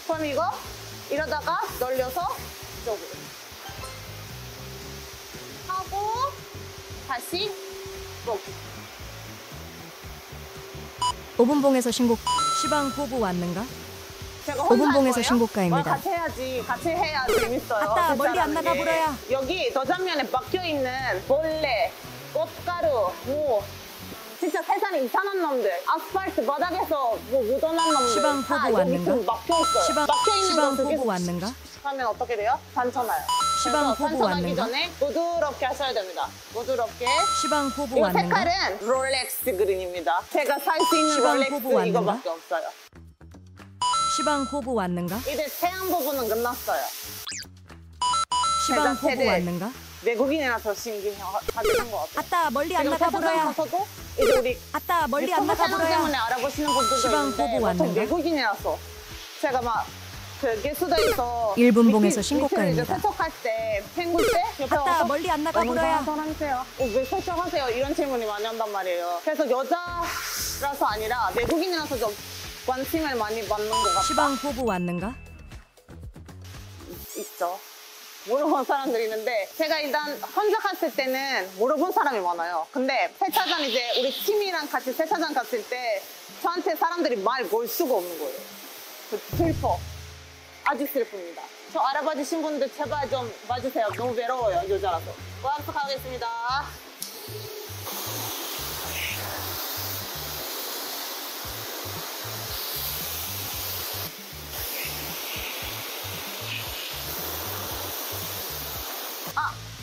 그럼 이거 이러다가 널려서 이쪽으로 하고 다시 목. 5분봉에서 신고. 시방 보고 왔는가? 제가 혼자 5분봉에서 할 거예요? 신고가입니다. 같이 해야지. 같이 해야 재밌어요. 아따, 멀리 안 괜찮은 나가 게. 보러야. 여기 도장면에 박혀있는 벌레, 꽃가루, 뭐 진짜 세상에 이상한 놈들. 아스팔트 바닥에서 뭐 묻어난 놈들. 시방 다 보고 여기 왔는가? 지금 막혀있어요. 시방 막혀있는 거 보고 계속 왔는가? 하면 어떻게 돼요? 단천화요. 시방 그래서 보고 단천하기 왔는가? 전에 부드럽게 하셔야 됩니다. 부드럽게. 시방 보고 이 왔는가? 색깔은 롤렉스 그린입니다. 제가 살 수 있는 시방 롤렉스 보고 왔는가? 이거밖에 없어요. 시방 보고 왔는가? 이제 태양 부분은 끝났어요. 시방 보고 세대. 왔는가? 외국인이라서 신기하긴 한 것 같아요. 아따 멀리 안 지금 나가 세차장 보러야. 가서도 이제 우리 아따 멀리 안 유튜브 나가 채널 때문에 보러야. 알아보시는 분들도 시방 있는데 보고 보통 왔는가? 외국인이라서 제가 막 그 게스트에서 1분 봉에서 밑을 신고가입니다. 이제 세척할 때 헹굴 때 옆에 아따 와서 멀리 안 나가 너무 보러야. 사랑하세요. 왜 세척하세요? 이런 질문이 많이 한단 말이에요. 그래서 여자라서 아니라 외국인이라서 좀 관심을 많이 받는 것 같다. 시방 보고 왔는가? 있죠. 물어본 사람들이 있는데 제가 일단 혼자 갔을 때는 물어본 사람이 많아요. 근데 세차장 이제 우리 팀이랑 같이 세차장 갔을 때 저한테 사람들이 말 걸 수가 없는 거예요. 슬퍼. 아주 슬픕니다. 저 알아봐 주신 분들 제발 좀 봐주세요. 너무 외로워요, 여자라서. 고학습 가겠습니다.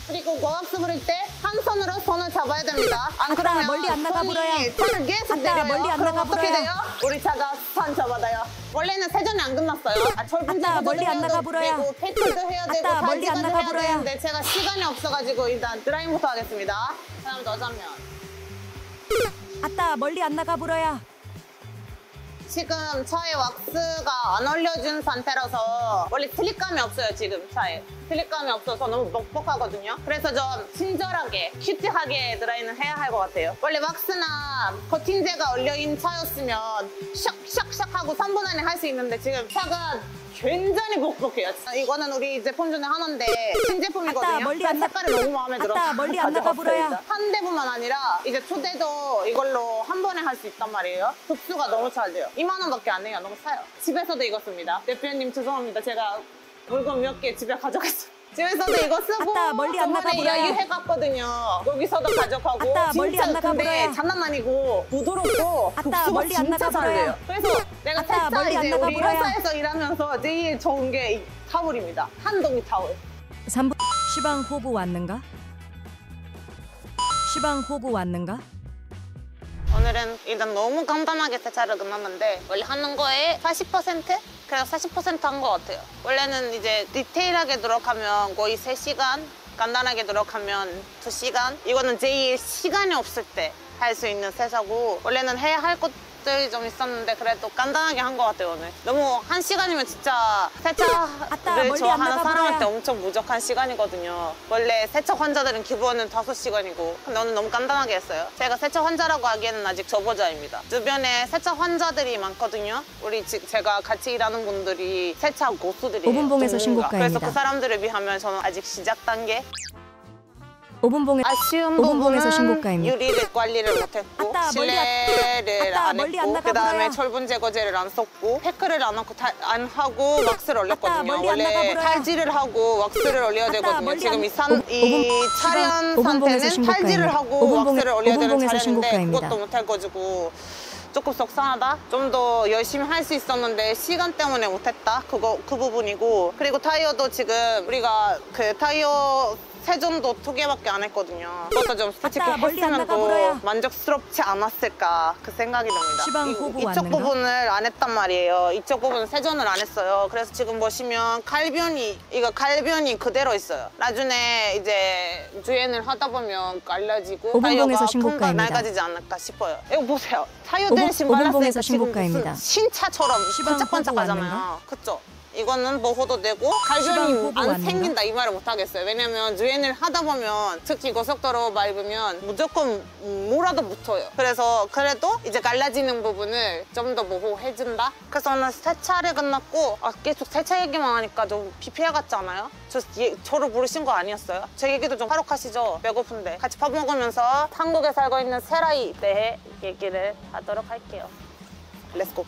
그리고 고학습 부릴 때 한 손으로 손을 잡아야 됩니다. 안 그러면 멀리 안 나가 불어야. 차를 계속 아따, 내려요. 멀리 안 그럼 나가 어떻게 불어야. 돼요? 우리 차가 상처받아요. 원래는 세전이 안 끝났어요. 철분 아따, 제거도 멀리 안 해야 나가 불어야. 되고 페트도 해야 되고 아따, 멀리 안 탈지까지 나가 해야 불어야. 되는데 제가 시간이 없어가지고 일단 드라이부터 하겠습니다. 그다음 너장면. 아따 멀리 안 나가 보러야. 지금 차에 왁스가 안 올려준 상태라서 원래 슬립감이 없어요, 지금 차에. 슬립감이 없어서 너무 뻑뻑하거든요. 그래서 좀 친절하게, 큐티하게 드라이는 해야 할 것 같아요. 원래 왁스나 코팅제가 올려인 차였으면 샥샥샥 하고 3분 안에 할 수 있는데 지금 차가 굉장히 뻑뻑해요. 이거는 우리 제품 중에 하나인데 신제품이거든요. 아따, 멀리 안 나- 색깔이 너무 마음에 들어서 아따, 멀리 안 나가 보러야. 한 대뿐만 아니라 이제 2대도 이걸로 한 번에 할 수 있단 말이에요. 흡수가 너무 잘 돼요. 2만 원밖에 안 해요. 너무 싸요. 집에서도 이거 씁니다. 대표님 죄송합니다. 제가 물건 몇 개 집에 가져갔어요. 집에서도 이거 쓰고 아따, 멀리 안 나가 저번에 보러야. 야유해갔거든요. 여기서도 가져가고 아따, 멀리 안 진짜 나가 근데 보러야. 장난 아니고 부드럽고 아따, 흡수가 멀리 안 진짜 나가 잘 보러야. 돼요. 그래서 내가 아따, 세차 멀리 안 이제 나가 우리 보러야. 회사에서 일하면서 제일 좋은 게 이 타월입니다. 한동이 타월. 3분. 시방 보고 왔는가? 시방 보고 왔는가? 오늘은 일단 너무 간단하게 세차를 끝났는데 원래 하는 거에 40%? 그래서 40%한 것 같아요. 원래는 이제 디테일하게 들어가면 거의 3시간, 간단하게 들어가면 2시간. 이거는 제일 시간이 없을 때 할 수 있는 세차고 원래는 해야 할 것들이 좀 있었는데 그래도 간단하게 한 것 같아요, 오늘. 너무 1시간이면 진짜 아따, 세차를 멀리 좋아하는 안 나가 사람한테 보러야. 엄청 부족한 시간이거든요. 원래 세차 환자들은 기본은 5시간이고 근데 오늘 너무 간단하게 했어요. 제가 세차 환자라고 하기에는 아직 초보자입니다. 주변에 세차 환자들이 많거든요. 제가 같이 일하는 분들이 세차 고수들이에요. 5분 봉에서 전문가. 신고가입니다. 그래서 그 사람들을 비하면 저는 아직 시작 단계. 5분 봉에 아쉬운 5분 봉에서 부분은 신고가입니다. 유리를 관리를 못했고 아따, 실내를 아따, 안 멀리 안 했고 나가 그다음에 보러야. 철분 제거제를 안 썼고 패크를 안 하고 왁스를 올렸거든요. 멀리 안 나가 원래 보러야. 탈지를 하고 왁스를 올려야 되거든요. 멀리 지금 안- 이 오분- 차량 5분 봉에서 상태는 신고가입니다. 탈지를 하고 5분 봉에- 왁스를 올려야 5분 되는 봉에서 차량인데 신고가입니다. 그것도 못해가지고 조금 속상하다. 좀 더 열심히 할 수 있었는데 시간 때문에 못했다. 그 부분이고 그리고 타이어도 지금 우리가 그 타이어 세전도 2개밖에 안 했거든요. 그것도 좀 솔직히 아따, 멀리 안 했으면 나가 또 보러야. 만족스럽지 않았을까 그 생각이 듭니다. 시방 보고 이쪽 왔는가? 부분을 안 했단 말이에요. 이쪽 부분은 세전을 안 했어요. 그래서 지금 보시면 이거 갈변이 그대로 있어요. 나중에 이제 주행을 하다 보면 갈라지고 5분 타이어가 봉에서 금방 신고가입니다. 낡아지지 않을까 싶어요. 이거 보세요. 타이어 5분 대신 5분 발랐으니까 봉에서 지금 무슨 신고가입니다. 신차처럼 시방 보고 반짝반짝하잖아요. 왔는가? 그쵸? 이거는 먹어도 되고 시방 갈변이 호구 안 왔는가? 생긴다 이 말을 못 하겠어요. 왜냐면 주행을 하다 보면 특히 고속도로 밟으면 무조건 뭐라도 붙어요. 그래서 그래도 이제 갈라지는 부분을 좀 더 보호해준다. 그래서 오늘 세차를 끝났고 계속 세차 얘기만 하니까 좀 PPL 같지 않아요? 저를 부르신 거 아니었어요? 제 얘기도 좀 하러 가시죠. 배고픈데 같이 밥 먹으면서 한국에 살고 있는 세라이에 대해 얘기를 하도록 할게요. 렛츠고.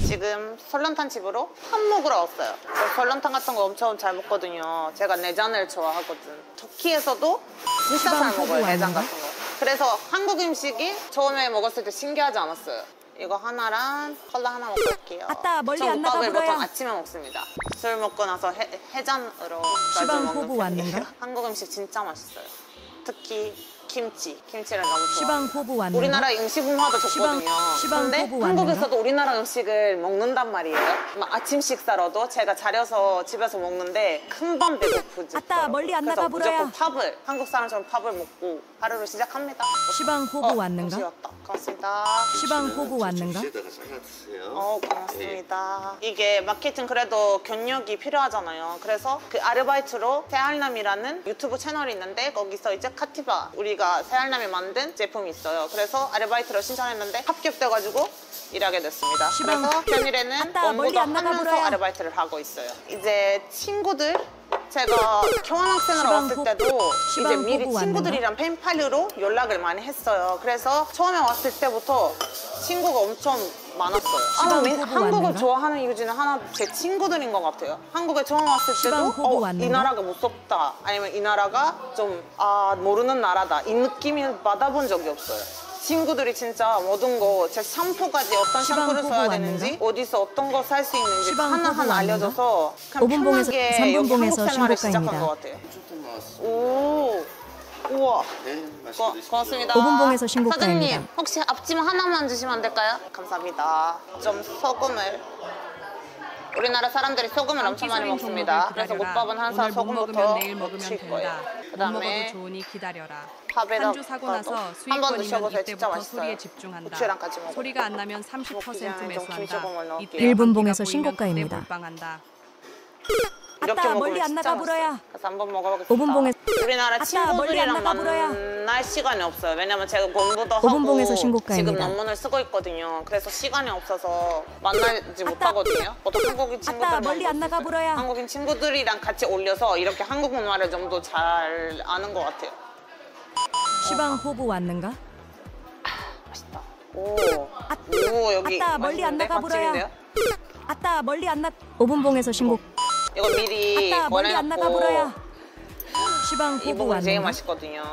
지금 설렁탕 집으로 밥 먹으러 왔어요. 저 설렁탕 같은 거 엄청 잘 먹거든요. 제가 내장을 좋아하거든. 터키에서도 진짜 잘 먹어요, 내장 같은 거. 그래서 한국 음식이 처음에 먹었을 때 신기하지 않았어요. 이거 하나랑 콜라 하나 먹고 올게요. 아따, 멀리 전 안 나가 국밥을 보통 불어요. 아침에 먹습니다. 술 먹고 나서 해장으로 시방 자주 호구 먹는 왔는가? 편이에요. 한국 음식 진짜 맛있어요. 특히 김치를 너무 좋아해요. 시방 호구 왔는가? 우리나라 음식 문화도 좋거든요. 시방 근데 호구 왔는가? 한국에서도 우리나라 음식을 먹는단 말이에요. 막 아침 식사로도 제가 차려서 집에서 먹는데 금방 배고프지. 아따, 멀리 안 나가 그래서 무조건 불어요. 팝을 한국 사람처럼 팝을 먹고 하루를 시작합니다. 시방 호구 왔는가? 음식 왔다. 고맙습니다. 시방 호구 왔는가? 접시에다가 잘라 드세요. 고맙습니다. 이게 마케팅 그래도 경력이 필요하잖아요. 그래서 그 아르바이트로 새알남이라는 유튜브 채널이 있는데 거기서 이제 카티바 우리가 새알남이 만든 제품이 있어요. 그래서 아르바이트로 신청했는데 합격돼가지고 일하게 됐습니다. 시방. 그래서 평일에는 아따, 원고도 멀리 안 나가 하면서 불어요. 아르바이트를 하고 있어요. 이제 친구들 제가 교환학생으로 시방 왔을 호- 때도 시방 이제 미리 호구 왔는가? 친구들이랑 펜팔로 연락을 많이 했어요. 그래서 처음에 왔을 때부터 친구가 엄청 많았어요. 시방 호구 한국을 왔는가? 좋아하는 이유 중에 하나 제 친구들인 것 같아요. 한국에 처음 왔을 시방 때도 호구 이 왔는가? 나라가 무섭다. 아니면 이 나라가 좀 모르는 나라다. 이 느낌을 받아본 적이 없어요. 친구들이 진짜 모든 거, 제 샴푸까지 어떤 시방 샴푸를 호구 써야 왔는가? 되는지, 어디서 어떤 거 살 수 있는지 시방 호구 하나하나 왔는가? 알려줘서 그냥 5분봉에서 편하게 3분봉에서 여기 한국 생활을 시작한 신고가입니다. 것 같아요. 좀 나왔어. 오, 우와. 네, 맛있게 드십시오. 고맙습니다. 5분봉에서 신고가입니다. 사장님, 혹시 앞치마 하나만 주시면 안 될까요? 감사합니다. 좀 소금을. 우리나라 사람들이 소금을 엄청 많이 먹습니다. 그래서 국밥은 항상 소금부터 내일 먹으면 묻힐 된다. 거예요. 못 그다음에 먹어도 좋으니 기다려라. 밥에다 한 주 사고 나서 한번 수익권이면 드셔보세요. 진짜 이때부터 맛있어요. 소리에 집중한다. 고추랑 같이 먹어요. 소리가 안 나면 먹기 30% 전에 좀 매수한다. 김치국물 넣을게요. 이때 일본 관계가 봉에서 보이면 신고가입니다. 그때 몰빵한다. 이렇게 아따, 먹으면 멀리 안 진짜 나가 맛있어요. 불어야. 그래서 한번 먹어보겠습니다. 5분봉에서 우리나라 아따, 멀리 안 친구들이랑 나가 불어야. 만날 시간이 없어요. 왜냐면 제가 공부도 하고 5분봉에서 신고가입니다. 지금 논문을 쓰고 있거든요. 그래서 시간이 없어서 만나지 못하거든요. 보통 한국인 친구들만 멀리 안 나가 불어야. 한국인 친구들이랑 같이 올려서 이렇게 한국 문화를 좀 더 잘 아는 것 같아요. 시방 호구 왔는가? 맛있다. 오, 여기 아따, 멀리 안 맛있는데? 나가 불어야. 맛집인데요? 아따, 멀리 안 나. 5분봉에서 신고. 이거 미리 아따, 멀리 안 나가 꺼내놓고 불어야. 시방 이 호구 부분 제일 왔는가? 맛있거든요.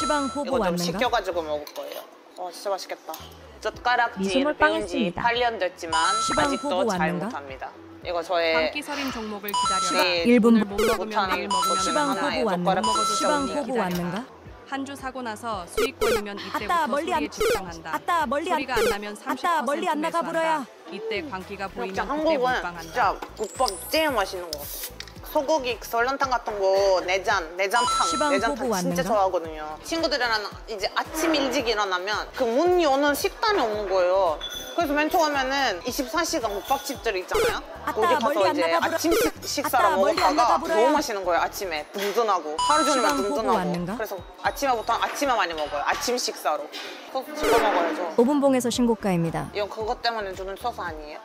시방 호구 이거 좀 왔는가? 시켜가지고 먹을 거예요. 진짜 맛있겠다. 젓가락질 미소물 배운 지 빵했습니다. 8년 됐지만 시방 아직도 호구 잘 왔는가? 못합니다. 이거 저의 광기 서린 종목을 기다려라. 제일 일본 오늘 못 먹으면 못하는 내일 먹으면 시방 하나예요. 호구 왔는가? 젓가락 먹어도 시방 좋으니 호구 기다려라. 왔는가? 한 주 사고 나서 수익권이면 이때부터 아따, 멀리 안. 소리에 집중한다. 아따, 멀리 안. 소리가 안 나면 30% 아따, 멀리 안 나가 매수한다. 불어야. 이때 광기가 보이면 진짜 그때 한국은 몰빵한다. 진짜 국밥 제일 맛있는 것 같아요. 소고기 설렁탕 같은 거 내장탕 시방 호구 진짜 왔는가? 좋아하거든요. 친구들이랑 이제 아침 일찍 일어나면 그 문 여는 식당이 없는 거예요. 그래서 맨 처음에는 24시간 국밥집들이 있잖아요. 아따, 거기 가서 멀리 안 이제 나가 불어. 아침 식사를 아따, 멀리 안 나가 먹었다가 불어요. 너무 맛있는 거예요. 아침에 든든하고 하루 종일만 시방 호구 든든하고. 왔는가? 그래서 아침에 많이 먹어요. 아침 식사로. 소스 찍어 먹어야죠. 5분봉에서 신고가입니다. 이건 그것 때문에 주는 소스 아니에요?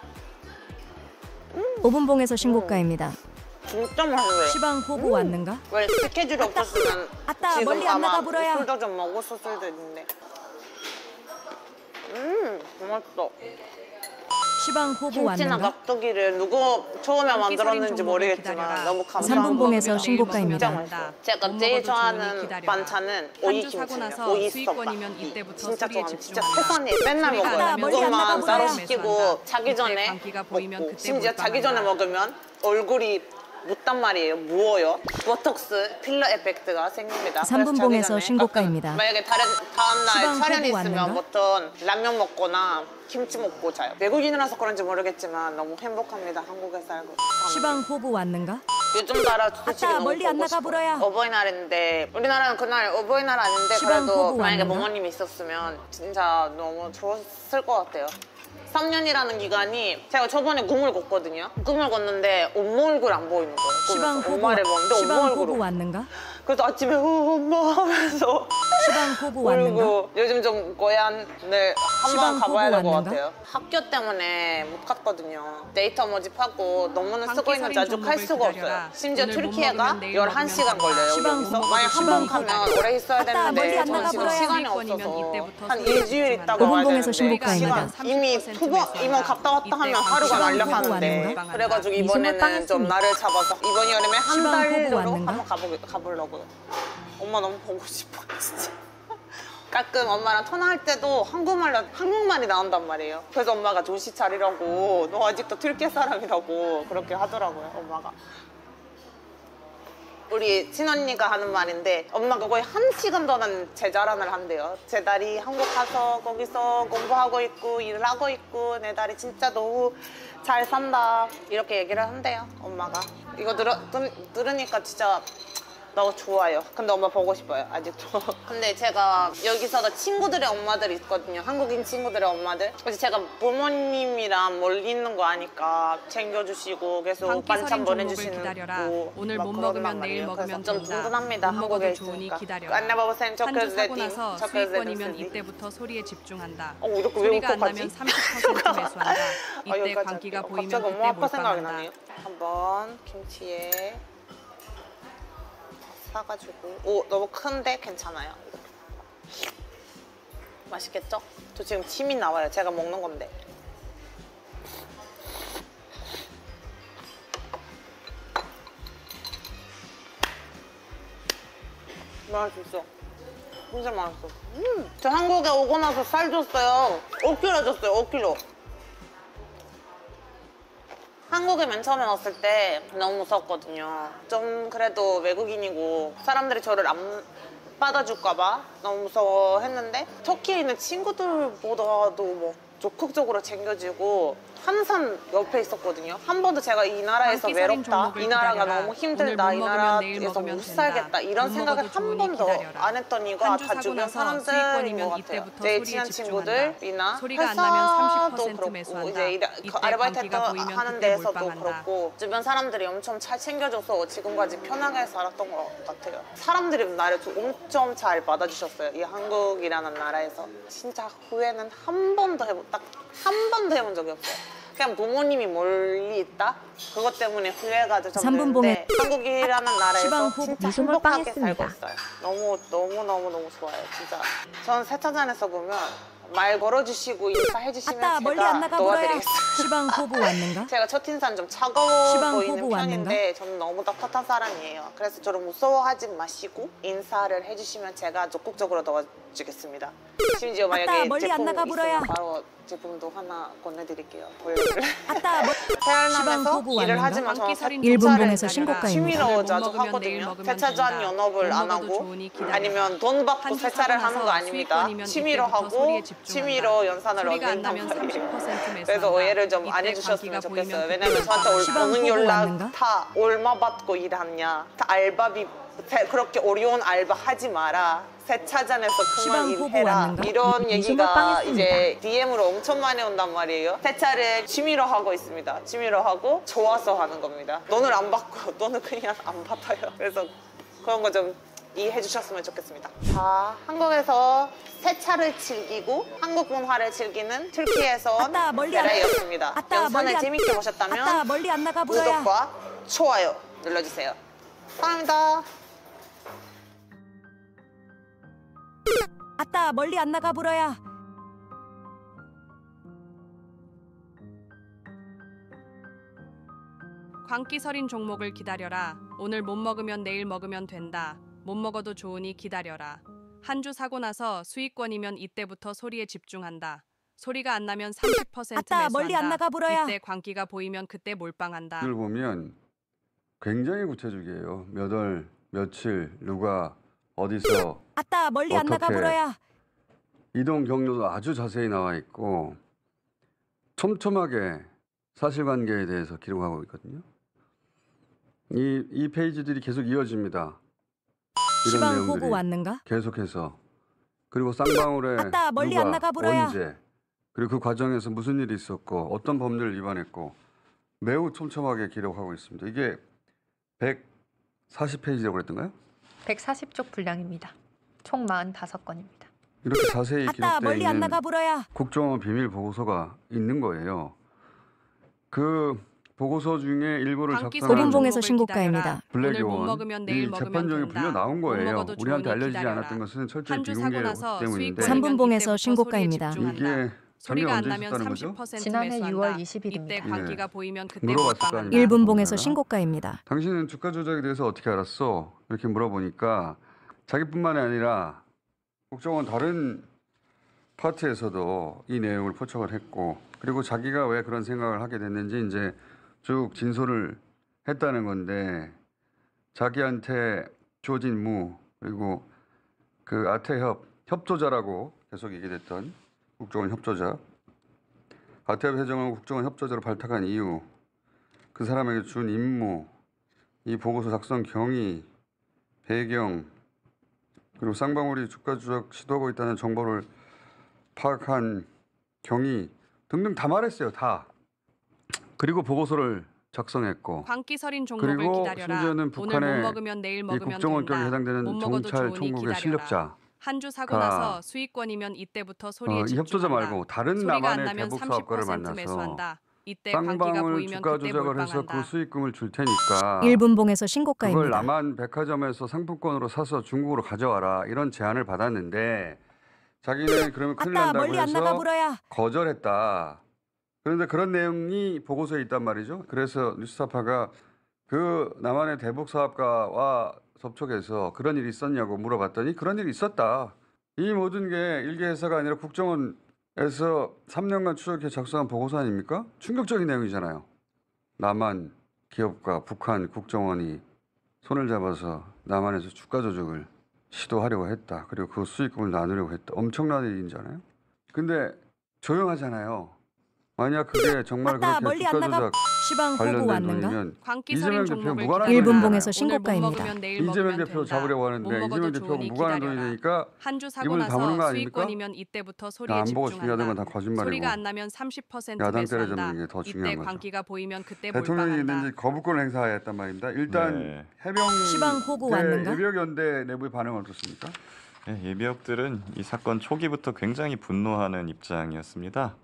5분봉에서 신고가입니다. 진짜 맛있어요. 시방 호구 왔는가? 왜 스케줄이 없었으면 아따, 지금 멀리 안 아마 나가 불어야. 술도 좀 먹었을 수도 있는데. 맛있어. 시방 호구 김치나 왔는가? 깍두기를 누구 처음에 만들었는지 모르겠지만 너무 감사합니다. 3분봉에서 신고가입니다. 진짜 맛있어요. 제가 제일 좋아하는 반찬은 오이 한주 사고 김치예요. 나서 오이 수익권이면 덮밥. 이때부터 진짜 소리에 좋아합니다. 진짜 집중한다. 세상에 맨날 소리가 먹어요. 안 나면 멀리 안 나가 이것만 따로 불어야. 시키고 자기 이때 전에 광기가 보이면 먹고 그때 심지어 자기 전에 몰빵한다. 먹으면 얼굴이 묻단 말이에요. 무워요. 보톡스 필러 에펙트가 생깁니다. 3분 그래서 봉에서 자기 전에 신고가입니다. 가끔 만약에 다음날 시방 촬영이 호구 있으면 왔는가? 보통 라면 먹거나 김치 먹고 자요. 외국인이라서 그런지 모르겠지만 너무 행복합니다. 한국에 살고. 시방 호구 왔는가? 요즘 나라 솔직히 아따, 너무 멀리 안 보고 나가 싶어요. 불어야. 어버이날인데 우리나라는 그날 어버이날 아닌데 시방 그래도 호구 만약에 왔는가? 부모님이 있었으면 진짜 너무 좋았을 것 같아요. 3년이라는 기간이 제가 저번에 꿈을 꿨거든요. 꿈을 꿨는데 엄마 얼굴 안 보이는 거예요. 시방 꿈에서. 보고 엄마를 보는데 엄마 시방 보고 얼굴. 왔는가? 그래서 아침에 엄마 하면서 시방 보고 왔는가? 그리고 요즘 좀 고향을 한번 시방 가봐야 될 것 보고 왔는가? 같아요. 학교 때문에 못 갔거든요. 데이터 모집하고 논문을 쓰고 광기 있는지 서린 아직 할 종목을 수가 기다려라. 없어요. 심지어 오늘 못 튀르키예가 먹으면 내일 11시간 먹으면 걸려요. 시방 여기서. 보고 만약 한 시방 번 가면 보고. 오래 있어야 아따, 멀리 되는데 안 저는 지금 나가버려요. 시간이 수익권이면 없어서 이때부터 한 소리 일주일 집중한다. 있다가 와야 5분봉에서 되는데 신고가입니다. 시간 이미 2번 이번 갔다 왔다 하면 하루가 시방 보고 날려가는데 왔는가? 그래가지고 미소물 이번에는 좀 빵했습니다. 날을 잡아서 이번 여름에 한 시방 보고 달로 왔는가? 한번 가보려고요. 엄마 너무 보고 싶어 진짜. 가끔 엄마랑 통화할 때도 한국말이 나온단 말이에요. 그래서 엄마가 정신 차리라고 너 아직도 튀르키예 사람이라고 그렇게 하더라고요, 엄마가. 우리 친언니가 하는 말인데 엄마가 거의 1시간 동안 제 자랑을 한대요. 제 딸이 한국 가서 거기서 공부하고 있고 일을 하고 있고 내 딸이 진짜 너무 잘 산다 이렇게 얘기를 한대요, 엄마가. 이거 들으니까 진짜 너무 좋아요. 근데 엄마 보고 싶어요, 아직도. 근데 제가 여기서도 친구들의 엄마들이 있거든요. 한국인 친구들의 엄마들. 그래서 제가 부모님이랑 멀리 있는 거 아니까 챙겨주시고 계속 광기 반찬 서린 종목을 보내주시는 기다려라. 거 오늘 막 못 그러단 먹으면 말이에요. 내일 먹으면 그래서 좀 된다. 든든합니다, 못 한국에 먹어도 좋으니 있으니까. 기다려라. 안내봐보세요. 한 주 사고 나서 수익권이면 이때 이때부터 소리에 집중한다. 이렇게 왜 소리가 안 울컥하지? 나면 30% 매수한다. 이때 여기까지 광기가 할게요. 보이면 갑자기 엄마 그때 아빠 생각이 몰빵한다. 나네요. 한번 김치에 사가지고 너무 큰데 괜찮아요. 맛있겠죠? 저 지금 침이 나와요. 제가 먹는 건데. 맛있어. 진짜 맛있어. 저 한국에 오고 나서 살 쪘어요. 5kg 쪘어요. 5kg. 한국에 맨 처음에 왔을 때 너무 무서웠거든요. 좀 그래도 외국인이고 사람들이 저를 안 받아줄까 봐 너무 무서워했는데 터키에 있는 친구들보다도 뭐 적극적으로 챙겨주고 항상 옆에 있었거든요. 한 번도 제가 이 나라에서 광기 서린 외롭다, 종목을 이 나라가 기다려라. 너무 힘들다, 오늘 이 못 먹으면 내일 나라에서 먹으면 못 된다. 살겠다 이런 못 생각을 먹어도 한 좋으니 번도 기다려라. 안 했던 이유가 한주 다 사고 주변 나서 사람들인 수익권이면 것 같아요. 이때부터 제 소리에 친한 집중한다. 친구들이나 소리가 안 나면 30% 그렇고 매수한다. 이제 이때 아르바이트 광기가 보이면 하는 그때 데에서도 몰빵한다. 그렇고 주변 사람들이 엄청 잘 챙겨줘서 지금까지 편하게 살았던 것 같아요. 사람들이 나를 엄청 잘 받아주셨어요. 이 한국이라는 나라에서. 진짜 후회는 한 번도 해본 적이 없어요. 그냥 부모님이 멀리 있다? 그것 때문에 후회가 좀 3분 봉에 되는데 한국이라는 나라에서 시방 후 진짜 미소물 행복하게 빵했습니다. 살고 있어요. 너무 좋아요, 진짜. 전 세차장에서 보면 말 걸어주시고 인사해주시면 아따, 멀리 안 제가 나가 보라야. 도와드리겠어요. 시방 보고 왔는가? 제가 첫인상 좀 차가워 시방 보이는 보고 편인데 저는 너무 따뜻한 사람이에요. 그래서 저를 무서워하지 마시고 인사를 해주시면 제가 적극적으로 도와주겠습니다. 심지어 아따, 만약에 멀리 안 제품 나가 보라야. 있으면 바로 제품도 하나 권해드릴게요. 아따, 시방 태어나면서 보고 일을 왔는가? 하지만 저는 광기 서린 일본봉에서 기다려라. 신고가입니다. 취미로 오늘 못 자주 먹으면 내일 하거든요. 먹으면 세차장 된다. 연업을 못 안 먹어도 하고 좋으니 기다려라. 아니면 돈 받고 한주 세차를 사고 하는 거 나서 아닙니다. 수익권이면 취미로 이때부터 하고 소리에 집중한다. 취미로 연산을 소리가 안 얻는단 나면 말이에요. 30% 매수한다. 그래서 오해를 좀 안 이때 해주셨으면 광기가 보이면 좋겠어요. 그때 왜냐면 저한테 시방 오는 보고 연락 왔는가? 다 얼마 받고 일하냐, 다 알바비 그렇게 어려운 알바 하지 마라. 세차장에서 그만 시방 보고 일해라. 왔는가? 이런 미소물 얘기가 빵했습니다. 이제 DM으로 엄청 많이 온단 말이에요. 세차를 취미로 하고 있습니다. 취미로 하고 좋아서 하는 겁니다. 돈을 안 받고 돈을 그냥 안 받아요. 그래서 그런 거 좀 이해해 주셨으면 좋겠습니다. 자, 한국에서 세차를 즐기고 한국 문화를 즐기는 튀르키예에서 아따, 멀리 안- 베라이였습니다. 아따, 영상을 멀리 안- 재밌게 보셨다면 아따, 멀리 안 나가 보라야. 구독과 좋아요 눌러주세요. 사랑합니다. 아따, 멀리 안 나가 보라야. 광기 서린 종목을 기다려라. 오늘 못 먹으면 내일 먹으면 된다. 못 먹어도 좋으니 기다려라. 한 주 사고 나서 수익권이면 이때부터 소리에 집중한다. 소리가 안 나면 30% 아따, 매수한다. 멀리 안 나가 보라야. 이때 광기가 보이면 그때 몰빵한다. 이걸 보면 굉장히 구체적이에요. 몇 월, 며칠, 누가, 어디서, 아따, 멀리 안 나가 어떻게. 보라야. 이동 경로도 아주 자세히 나와 있고 촘촘하게 사실관계에 대해서 기록하고 있거든요. 이 페이지들이 계속 이어집니다. 이런 시방 내용들이 보고 왔는가? 계속해서. 그리고 쌍방울에 아따, 멀리 누가, 안 나가 보라야. 언제, 그리고 그 과정에서 무슨 일이 있었고 어떤 법률을 위반했고 매우 촘촘하게 기록하고 있습니다. 이게 140페이지라고 그랬던가요? 140쪽 분량입니다. 총 45건입니다. 이렇게 자세히 아따 기록되어 멀리 안 있는 나가보라야. 국정원 비밀 보고서가 있는 거예요. 그 보고서 중에 일부를 작성한 고분봉에서 신고가입니다. 오늘 못 먹으면 내일 이 먹으면 재판 중에 된다. 불려 나온 못 거예요. 먹어도 우리한테 좋으니 알려지지 기다려라. 않았던 것은 철저히 한 주 사고 비공개였기 나서 때문인데 수익 삼분봉에서 신고가입니다. 이게 소리가 안 언제 나면 있었다는 거죠? 30% 지난해 매수한다. 6월 20일입니다. 이때 광기가 보이면 그때 물어봤을 거 몰빵한다. 아니에요. 1분봉에서 신고가입니다. 당신은 주가 조작에 대해서 어떻게 알았어? 이렇게 물어보니까 자기뿐만이 아니라 국정원 다른 파트에서도 이 내용을 포착을 했고 그리고 자기가 왜 그런 생각을 하게 됐는지 이제 쭉 진술을 했다는 건데 자기한테 주어진 임무 그리고 그 아태협 협조자라고 계속 얘기됐던 국정원 협조자 아태협 회장을 국정원 협조자로 발탁한 이유 그 사람에게 준 임무 이 보고서 작성 경위 배경 그리고 쌍방울이 주가 조작 시도하고 있다는 정보를 파악한 경위 등등 다 말했어요. 다. 그리고 보고서를 작성했고 광기설인 종목을 그리고 기다려라. 심지어는 오늘 북한의 못 먹으면 내일 이 먹으면 국정원격에 된다. 해당되는 못 먹어도 정찰 좋으니 총국의 기다려라. 실력자 한 주 사고 가, 나서 수익권이면 이때부터 소리에 이 집중한다. 협조자 말고 다른 소리가 안 남한의 나면 대북 사업가를 30% 만나서 매수한다. 이때 광기가 쌍방울 보이면 주가 그때 조작을 해서 몰빵한다. 그 수익금을 줄 테니까 1분봉에서 그걸 신고가입니다. 남한 백화점에서 상품권으로 사서 중국으로 가져와라 이런 제안을 받았는데 자기는 그러면 큰일 아따 난다고 멀리 안 해서 나가보라야. 거절했다. 그런데 그런 내용이 보고서에 있단 말이죠. 그래서 뉴스타파가 그 남한의 대북 사업가와 접촉해서 그런 일이 있었냐고 물어봤더니 그런 일이 있었다. 이 모든 게 일개 회사가 아니라 국정원에서 3년간 추적해 작성한 보고서 아닙니까? 충격적인 내용이잖아요. 남한 기업과 북한 국정원이 손을 잡아서 남한에서 주가 조작을 시도하려고 했다. 그리고 그 수익금을 나누려고 했다. 엄청난 일이잖아요. 근데 조용하잖아요. 만약 그게 정말 아따 그렇게 멀리 안 주가 나가. 조작 시방 호구 관련된 왔는가? 돈이면 광기설인 이재명 대표 종목을 무관한 기다려라. 돈이잖아요. 오늘 못 신고가입니다. 먹으면 내일 이재명 먹으면 대표 된다. 잡으려고 못 하는데 먹어도 이재명 대표가 좋으니 무관한 돈이 기다려라. 되니까 한 주 사고 입을 다무는 거 나서 아닙니까? 수익권이면 이때부터 소리에 안 보고 중요하던 건 집중한다. 다 거짓말이고 소리가 안 나면 30% 야당 매수한다. 때려잡는 게 더 이때 중요한 거죠. 광기가 보이면 그때 대통령이 몰빵한다. 있는지 거부권을 행사했단 말입니다. 일단 네. 시방 호구 왔는가? 예비역연대 내부의 반응은 어떻습니까? 네, 예비역들은 이 사건 초기부터 굉장히 분노하는 입장이었습니다.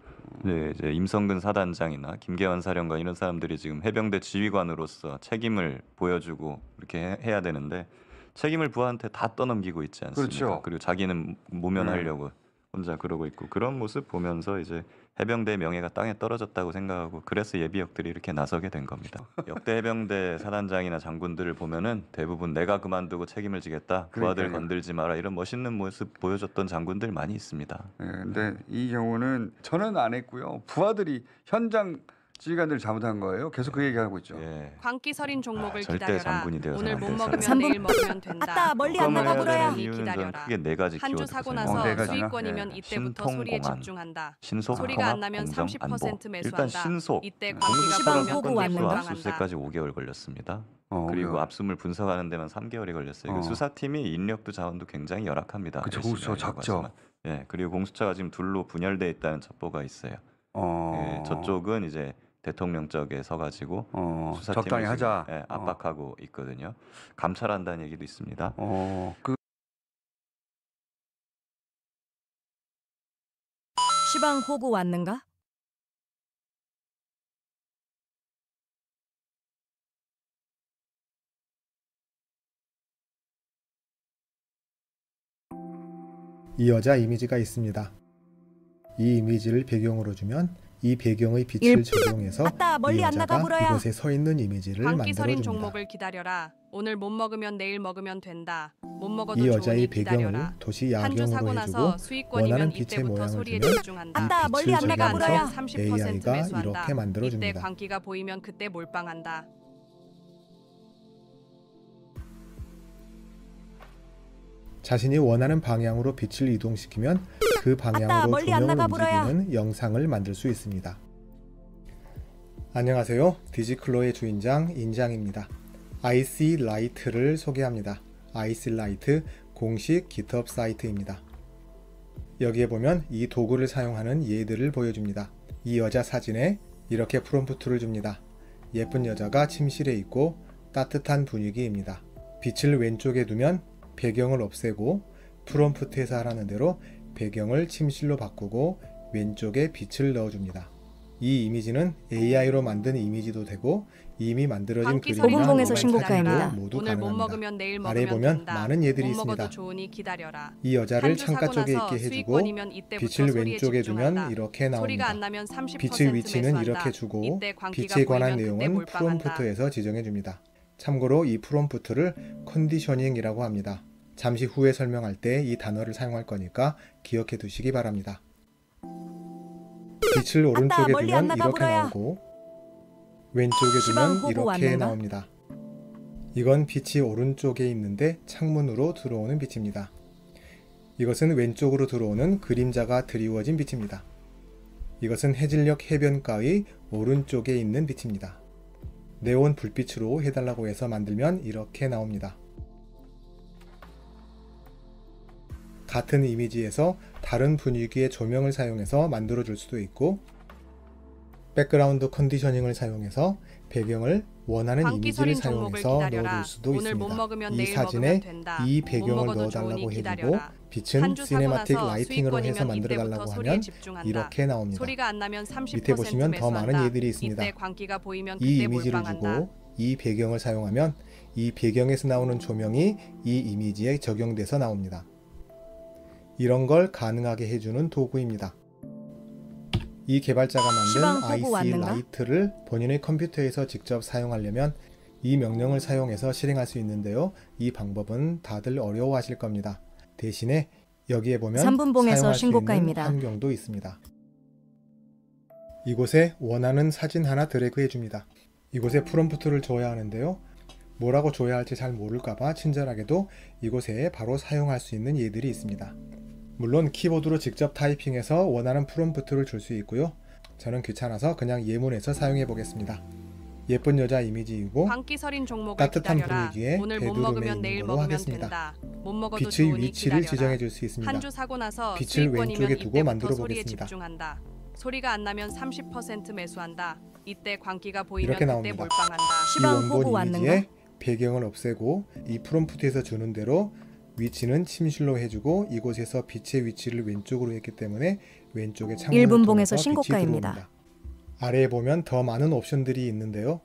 네, 이제 임성근 사단장이나 김계환 사령관 이런 사람들이 지금 해병대 지휘관으로서 책임을 보여주고 이렇게 해야 되는데 책임을 부하한테 다 떠넘기고 있지 않습니까? 그렇죠. 그리고 자기는 모면하려고 혼자 그러고 있고 그런 모습 보면서 이제 해병대의 명예가 땅에 떨어졌다고 생각하고 그래서 예비역들이 이렇게 나서게 된 겁니다. 역대 해병대 사단장이나 장군들을 보면은 대부분 내가 그만두고 책임을 지겠다. 부하들 그러니까요. 건들지 마라 이런 멋있는 모습 보여줬던 장군들 많이 있습니다. 네, 근데 이 경우는 저는 안 했고요. 부하들이 현장 지휘관들 잘못한 거예요. 계속 그 얘기하고 있죠. 예. 광기설인 종목을 절대 기다려라. 장군이 되어서는 오늘 안 못 될 먹으면 사람. 내일 먹으면 된다. 아따 멀리 안 국감을 해야 나가보라야. 되는 이유는 저는 기다려라. 크게 네 가지 한 주 키워드가 사고 생각합니다. 나서 네 가지나? 수익권이면 네. 이때부터 신통, 소리에 공안. 집중한다. 신속, 소리가 안 통합, 나면 공정, 30% 안보. 매수한다. 일단 신속. 이때 네. 광기가 시방 보이면 호구 그때 왔는가? 몰빵한다. 압수수색까지 5개월 걸렸습니다. 그래요. 그리고 압수물 분석하는 데만 3개월이 걸렸어요. 그 수사팀이 인력도 자원도 굉장히 열악합니다. 그쵸, 열심히 공수처 하려고 작죠. 하지만. 예, 그리고 공수처가 지금 둘로 분열돼 있다는 첩보가 있어요. 예, 저쪽은 이제 대통령 쪽에 서가지고 수사팀을 적당히 지금, 하자. 예, 압박하고 있거든요. 감찰한다는 얘기도 있습니다. 시방 호구 왔는가? 이 여자 이미지가 있습니다. 이 이미지를 배경으로 주면 이 배경의 빛을 적용해서 아따 이 멀리 안 여자가 나가보라야. 이곳에 서 있는 이미지를 광기설인 만들어줍니다. 종목을 기다려라. 오늘 못 먹으면 내일 먹으면 된다. 못 먹어도 이 여자의 좋으니 배경을 기다려라. 도시 한 주 사고 야경으로 나서 해주고 수익권이면 원하는 빛의 이때부터 모양을 소리에 주면 집중한다. 아따 이 멀리 빛을 안 소리가 안 나가보라야. 나면 적용해서 30% AI가 매수한다. 이렇게 이때 만들어줍니다. 광기가 보이면 그때 몰빵한다. 자신이 원하는 방향으로 빛을 이동시키면 그 방향으로 멀리 안 조명을 나가보라야. 움직이는 영상을 만들 수 있습니다. 안녕하세요. 디지클로의 주인장 인장입니다. IC 라이트를 소개합니다. IC 라이트 공식 GitHub 사이트입니다. 여기에 보면 이 도구를 사용하는 예들을 보여줍니다. 이 여자 사진에 이렇게 프롬프트를 줍니다. 예쁜 여자가 침실에 있고 따뜻한 분위기입니다. 빛을 왼쪽에 두면 배경을 없애고 프롬프트에서 하라는 대로 배경을 침실로 바꾸고 왼쪽에 빛을 넣어줍니다. 이 이미지는 AI로 만든 이미지도 되고 이미 만들어진 광기 그림이나 오분봉에서 모바일 신고가입니다. 사진도 모두 오늘 못 가능합니다. 먹으면 내일 아래 먹으면 보면 된다. 많은 예들이 못 먹어도 있습니다. 좋으니 기다려라. 이 여자를 한주 창가 사고 쪽에 나서 있게 해주고 수익권이면 이때부터 빛을 소리에 왼쪽에 두면 집중한다. 이렇게 소리가 안 나옵니다. 나면 30% 빛의 위치는 매수한다. 이렇게 주고 이때 광기가 빛에 관한 보이면 그때 내용은 몰빵한다. 프롬프트에서 지정해 줍니다. 참고로 이 프롬프트를 컨디셔닝이라고 합니다. 잠시 후에 설명할 때 이 단어를 사용할 거니까 기억해 두시기 바랍니다. 빛을 오른쪽에 멀리 안 두면 나가 이렇게 보라야. 나오고 왼쪽에 시방 두면 호구 이렇게 왔는가? 나옵니다. 이건 빛이 오른쪽에 있는데 창문으로 들어오는 빛입니다. 이것은 왼쪽으로 들어오는 그림자가 드리워진 빛입니다. 이것은 해질녘 해변가의 오른쪽에 있는 빛입니다. 네온 불빛으로 해달라고 해서 만들면 이렇게 나옵니다. 같은 이미지에서 다른 분위기의 조명을 사용해서 만들어 줄 수도 있고 백그라운드 컨디셔닝을 사용해서 배경을 원하는 광기 이미지를 서린 종목을 사용해서 기다려라. 넣어줄 수도 오늘 못 있습니다. 먹으면 이 내일 사진에 먹으면 된다. 이 못 배경을 먹어도 넣어달라고 좋으니 해주고 기다려라. 빛은 한주 사고 시네마틱 나서 라이팅으로 해서 수익권이면 만들어달라고 이때부터 소리에 하면 집중한다. 이렇게 나옵니다. 소리가 안 나면 30% 밑에 보시면 더 많은 매수한다. 예들이 있습니다. 이때 광기가 보이면 이 그때 이미지를 몰빵한다. 주고 이 배경을 사용하면 이 배경에서 나오는 조명이 이 이미지에 적용돼서 나옵니다. 이런 걸 가능하게 해주는 도구입니다. 이 개발자가 시방 만든 호구 IC 왔는가? 라이트를 본인의 컴퓨터에서 직접 사용하려면 이 명령을 사용해서 실행할 수 있는데요. 이 방법은 다들 어려워하실 겁니다. 대신에 여기에 보면 삼분봉에서 사용할 수 있는 신고가입니다. 환경도 있습니다. 이곳에 원하는 사진 하나 드래그 해줍니다. 이곳에 프롬프트를 줘야 하는데요. 뭐라고 줘야 할지 잘 모를까봐 친절하게도 이곳에 바로 사용할 수 있는 예들이 있습니다. 물론 키보드로 직접 타이핑해서 원하는 프롬프트를 줄 수 있고요. 저는 귀찮아서 그냥 예문에서 사용해 보겠습니다. 예쁜 여자 이미지이고 광기 서린 종목을 따뜻한 기다려라. 분위기에 오늘 못 베드룸에 먹으면 내일 있는 걸로 먹으면 하겠습니다. 된다. 못 먹어도 빛의 좋으니 위치를 기다려라. 지정해 줄 수 있습니다. 한주 사고 나서 빛을 수익권이면 왼쪽에 두고 이때부터 만들어 소리에 보겠습니다. 집중한다. 소리가 안 나면 30% 매수한다. 이때 광기가 보이면 이렇게 그때 나옵니다. 몰빵한다. 이 시방 호구 원본 왔는가? 이미지에 배경을 없애고 이 프롬프트에서 주는 대로 위치는 침실로 해주고 이곳에서 빛의 위치를 왼쪽으로 했기 때문에 왼쪽에 창문을 일분봉에서 통해서 빛이 신고가입니다. 들어옵니다. 아래에 보면 더 많은 옵션들이 있는데요.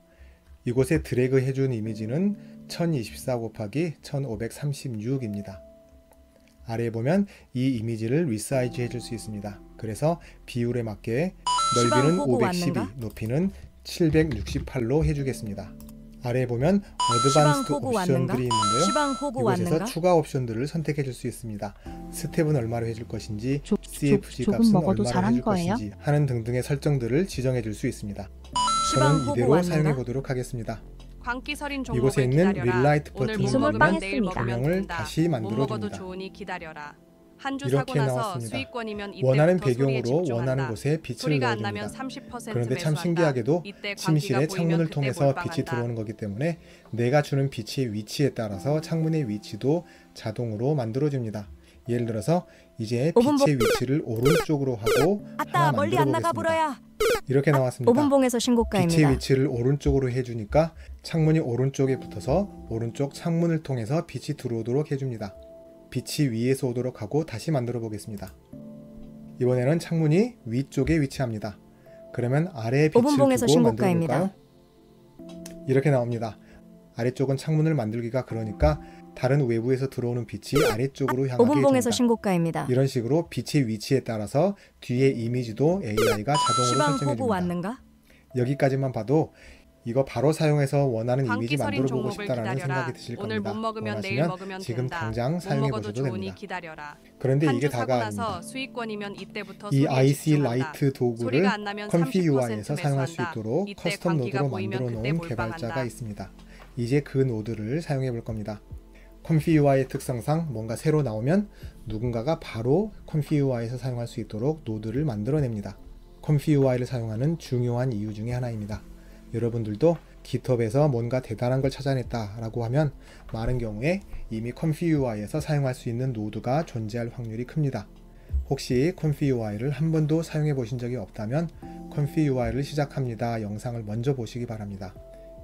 이곳에 드래그 해준 이미지는 1024 곱하기 1536입니다. 아래에 보면 이 이미지를 리사이즈 해줄 수 있습니다. 그래서 비율에 맞게 넓이는 시방 호구 512, 왔는가? 높이는 768로 해주겠습니다. 아래에 보면 시방 어드밴스드 호구 왔는가? 옵션들이 있는데요. 시방 호구 이곳에서 왔는가? 추가 옵션들을 선택해 줄 수 있습니다. 스텝은 얼마로 해줄 것인지, CFG 조금 값은 먹어도 얼마로 잘한 해줄 거예요? 것인지 하는 등등의 설정들을 지정해 줄 수 있습니다. 시방 저는 호구 이대로 왔는가? 사용해 보도록 하겠습니다. 광기 서린 이곳에 종목을 있는 기다려라. 릴라이트 오늘 버튼을 못 먹으면 누르면 내일 먹으면 조명을 된다. 다시 못 먹어도 만들어줍니다. 좋으니 기다려라. 한주 이렇게 사고 나서 나왔습니다. 수익권이면 원하는 이때부터 소리에 배경으로 집중한다. 원하는 곳에 빛을 소리가 안 나면 넣어줍니다. 30% 그런데 참 매수한다. 신기하게도 이때 침실에 광기가 보이면 창문을 그때 통해서 몰빵한다. 빛이 들어오는 거기 때문에 내가 주는 빛의 위치에 따라서 창문의 위치도 자동으로 만들어줍니다. 예를 들어서 이제 오분봉- 빛의 위치를 오른쪽으로 하고 아따 하나 멀리 안 만들어 나가 보겠습니다. 보라야. 이렇게 나왔습니다. 오분봉에서 빛의 신고가입니다. 위치를 오른쪽으로 해주니까 창문이 오른쪽에 붙어서 오른쪽 창문을 통해서 빛이 들어오도록 해줍니다. 빛이 위에서 오도록 하고 다시 만들어 보겠습니다. 이번에는 창문이 위쪽에 위치합니다. 그러면 아래에 빛을 오분봉에서 두고 만들어 신고가입니다. 볼까요? 이렇게 나옵니다. 아래쪽은 창문을 만들기가 그러니까 다른 외부에서 들어오는 빛이 아래쪽으로 향하게 오분봉에서 해줍니다. 신고가입니다. 이런 식으로 빛의 위치에 따라서 뒤에 이미지도 AI가 자동으로 시방 설정해 호구 줍니다. 왔는가? 여기까지만 봐도 이거 바로 사용해서 원하는 광기 이미지 서린 만들어 보고 종목을 싶다라는 기다려라. 생각이 드실 오늘 겁니다. 못 먹으면 내일 원하시면 먹으면 지금 된다. 당장 못 사용해 먹어도 보셔도 좋으니 됩니다. 기다려라. 그런데 한주 이게 사고 다가 나서 아닙니다. 수익권이면 이때부터 이 소리에 IC 집중한다. 라이트 도구를 소리가 안 나면 컴피 30% UI에서 사용할 수 매수한다. 있도록 이때 커스텀 광기가 노드로 보이면 만들어 그때 놓은 몰빵한다. 개발자가 있습니다. 이제 그 노드를 사용해 볼 겁니다. 컴피 UI의 특성상 뭔가 새로 나오면 누군가가 바로 컴피 UI에서 사용할 수 있도록 노드를 만들어냅니다. 컴피 UI를 사용하는 중요한 이유 중에 하나입니다. 여러분들도 GitHub에서 뭔가 대단한 걸 찾아냈다라고 하면 많은 경우에 이미 컴피 UI에서 사용할 수 있는 노드가 존재할 확률이 큽니다. 혹시 컴피UI를 한 번도 사용해 보신 적이 없다면 컴피UI를 시작합니다 영상을 먼저 보시기 바랍니다.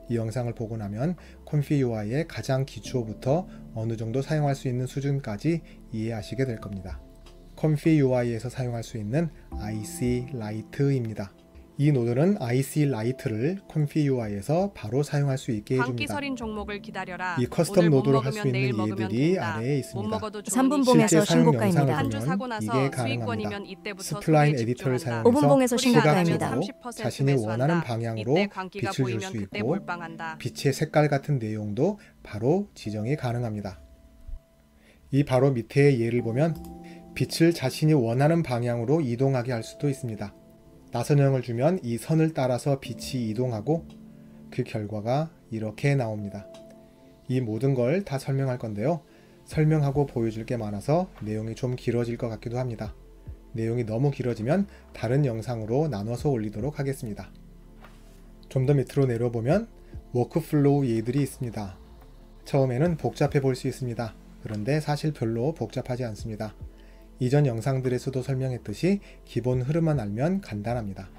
이 영상을 보고 나면 컴피UI의 가장 기초부터 어느 정도 사용할 수 있는 수준까지 이해하시게 될 겁니다. 컴피UI에서 사용할 수 있는 IC Lite입니다. 이 노드는 IC Lite를 컴피UI에서 바로 사용할 수 있게 광기 해줍니다. 서린 종목을 기다려라. 이 커스텀 오늘 못 노드로 할 수 먹으면 내일 있는 먹으면 예들이 된다. 아래에 못 있습니다. 먹어도 좋으니 3분봉에서 실제 사용 신고가입니다. 영상을 한 주 사고 보면 나서 이게 가능합니다. 수익권이면 이때부터 스플라인 소리에 에디터를 집중한다. 사용해서 5분봉에서 소리가 안 나면 시각적으로 30% 자신이 매수한다. 원하는 방향으로 이때 광기가 빛을 줄 보이면 수 그때 있고 몰빵한다. 빛의 색깔 같은 내용도 바로 지정이 가능합니다. 이 바로 밑에의 예를 보면 빛을 자신이 원하는 방향으로 이동하게 할 수도 있습니다. 나선형을 주면 이 선을 따라서 빛이 이동하고 그 결과가 이렇게 나옵니다. 이 모든 걸 다 설명할 건데요. 설명하고 보여줄 게 많아서 내용이 좀 길어질 것 같기도 합니다. 내용이 너무 길어지면 다른 영상으로 나눠서 올리도록 하겠습니다. 좀 더 밑으로 내려보면 워크플로우 예들이 있습니다. 처음에는 복잡해 보일 수 있습니다. 그런데 사실 별로 복잡하지 않습니다. 이전 영상들에서도 설명했듯이 기본 흐름만 알면 간단합니다.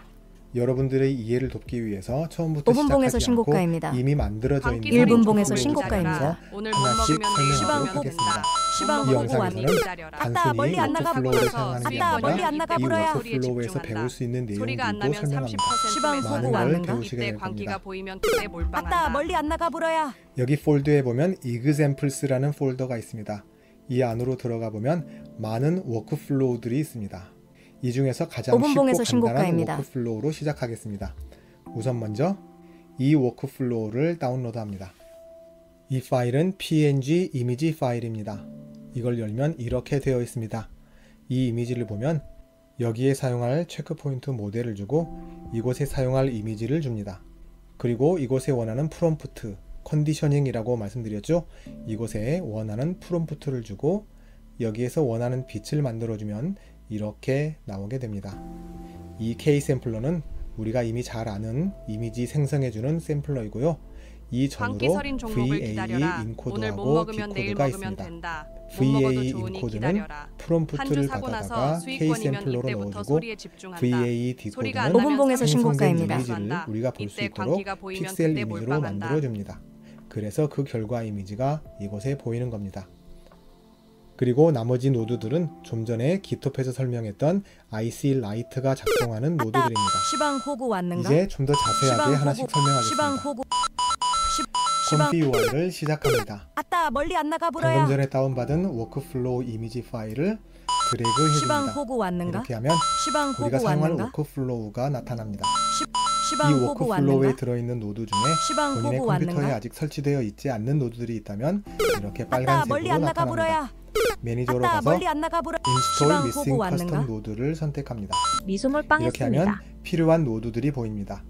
여러분들의 이해를 돕기 위해서 처음부터 5분봉에서 시작하지 않고 신고가입니다. 이미 만들어져 있는 1분봉에서 프로그램을 신고가입니다. 기다려서 오늘 못 하나씩 먹으면 내일 설명하도록 먹으면 된다. 하겠습니다. 시방 이 보고 영상에서는 왔네. 기다려라. 단순히 멀리 안 나가 워크플로우를 불어야. 사용하는 게 아따, 멀리 아니라 안 나가 이 불어야. 워크플로우에서 배울 수 있는 소리가 안 내용들도 나면 30% 설명합니다. 시방 매수한다. 보고 많은 걸 왔는가? 배우시게 이때 될 광기가 겁니다. 보이면 그때 몰빵한다. 안 나가 불어야. 여기 폴더에 보면 examples라는 폴더가 있습니다. 이 안으로 들어가 보면 많은 워크플로우들이 있습니다. 이 중에서 가장 쉽고 5분봉에서 간단한 신고가입니다. 워크플로우로 시작하겠습니다. 우선 먼저 이 워크플로우를 다운로드합니다. 이 파일은 png 이미지 파일입니다. 이걸 열면 이렇게 되어 있습니다. 이 이미지를 보면 여기에 사용할 체크포인트 모델을 주고 이곳에 사용할 이미지를 줍니다. 그리고 이곳에 원하는 프롬프트, 컨디셔닝이라고 말씀드렸죠. 이곳에 원하는 프롬프트를 주고 여기에서 원하는 빛을 만들어주면 이렇게 나오게 됩니다. 이 K-샘플러는 우리가 이미 잘 아는 이미지 생성해주는 샘플러이고요. 이 광기 전후로 서린 종목을 VA 기다려라. 오늘 못 인코더하고 먹으면 내일 디코더가 먹으면 있습니다. 된다. 못 먹어도 VA 좋으니 인코드는 기다려라. 한 주 프롬프트를 사고 받아다가 나서 수익권이면 K-샘플러로 이때부터 넣어주고 소리에 집중한다. VA 소리가 안 디코드는 나면 5분봉에서 30% 신고가입니다. 이미지를 매수한다. 우리가 볼 수 이때 있도록 광기가 보이면 픽셀 그때 이미지로 몰빵한다. 만들어줍니다. 그래서 그 결과 이미지가 이곳에 보이는 겁니다. 그리고 나머지 노드들은 좀 전에 기톱에서 설명했던 IC Lite가 작동하는 노드들입니다. 시방 호구 왔는가? 이제 좀 더 자세하게 시방 하나씩 호구. 시방 설명하겠습니다. 호구. 컴피UI를 시작합니다. 아따 멀리 안 나가 방금 전에 다운받은 워크플로우 이미지 파일을 드래그 시방 해줍니다. 호구 왔는가? 이렇게 하면 시방 우리가 호구 사용할 왔는가? 워크플로우가 나타납니다. 이 시방 호구 워크플로우에 왔는가? 들어있는 노드 중에 시방 본인의 호구 컴퓨터에 왔는가? 아직 설치되어 있지 않는 노드들이 있다면 이렇게 아따 빨간색으로 멀리 안 나가 나타납니다. 불어야. 매니저로 아따 가서 멀리 안 나가 불어. Install 시방 Missing 호구 Custom 왔는가? 노드를 선택합니다. 미수물 이렇게 하면 빵했습니다. 필요한 노드들이 보입니다.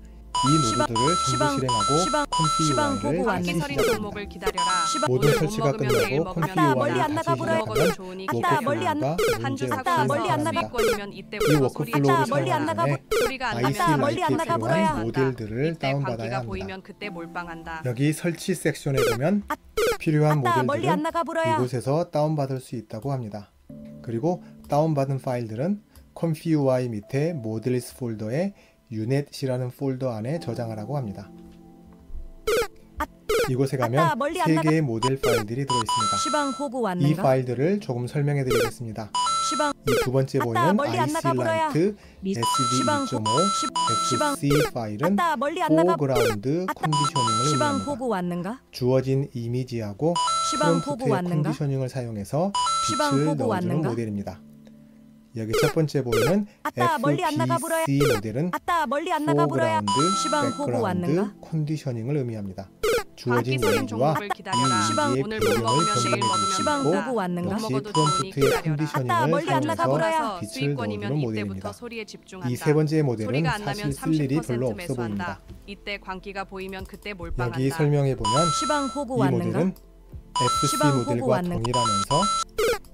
이 노드들을 전부 시방 실행하고 시방 컴피UI를 호구 다시 광기 왔는가? 서린 시작합니다. 종목을 기다려라. 모든 오늘 못 설치가 먹으면 내일 끝나고 먹으면 아따, 멀리 컴피UI를 안 다시 나가 불어야. 먹어도 시작하면 좋으니 아따, 멀리 안 기다려라. 워크플로우가 한 주 문제 사고 아따, 없이 멀리 안 나서 나가. 사용합니다. 수익권이면 이 이때부터 소리에 워크플로우를 멀리 안 집중한다. 나가 사용하는 전에 소리가 안 IC 나면 멀리 안 나가 Lite에 불어야. 필요한 모델들을 이때 다운받아야 광기가 합니다. 보이면 그때 몰빵한다. 여기 설치 섹션에 보면 필요한 아따 멀리 안 모델들은 나가 불어야. 이곳에서 다운받을 수 있다고 합니다. 그리고 다운받은 파일들은 컴피UI 밑에 모델스 폴더에 유넷이라는 폴더 안에 저장하라고 합니다. 이곳에 아따, 가면 멀리 안 3개의 모델 파일들이 들어있습니다. 시방 호구 이 왔는가? 파일들을 조금 설명해 드리겠습니다. 시방 이 두 번째 아따, 보이는 멀리 안 IC 나가 불어야. Lite 시방 SD2.5 시방 FC 파일은 아따 멀리 안 나가. 포그라운드 컨디셔닝을 시방 의미합니다. 호구 왔는가? 주어진 이미지하고 시방 호구 프롬프트의 왔는가? 컨디셔닝을 사용해서 시방 빛을 호구 넣어주는 왔는가? 모델입니다. 여기 첫 번째 보이는 아따, 멀리 안 나가 불어야. FBC 모델은 아따 멀리 안 나가 불어야. 포그라운드, 시방 호구 왔는가? 백그라운드 컨디셔닝을 의미합니다. 광기 주어진 서린 이미지와 종목을 기다려라. 시방 이 오늘 이미지의 못 먹으면 배경을 내일 먹으면 시방 변경해 호구 왔는가? 역시 먹어도 좋으니 프롬프트의 기다려라. 아따, 컨디셔닝을 멀리 안 나가 사용해서 불어야. 빛을 수익권이면 넣어주는 이때부터 모델입니다. 소리에 집중한다. 이 세 번째 모델은 소리가 안 나면 사실 쓸 일이 별로 30% 없어 매수한다. 보입니다. 이때 광기가 보이면 그때 몰빵한다. 여기 설명해 보면 시방 호구 이 왔는가? 모델은 FC 시방 호구 모델과 왔는가? 동일하면서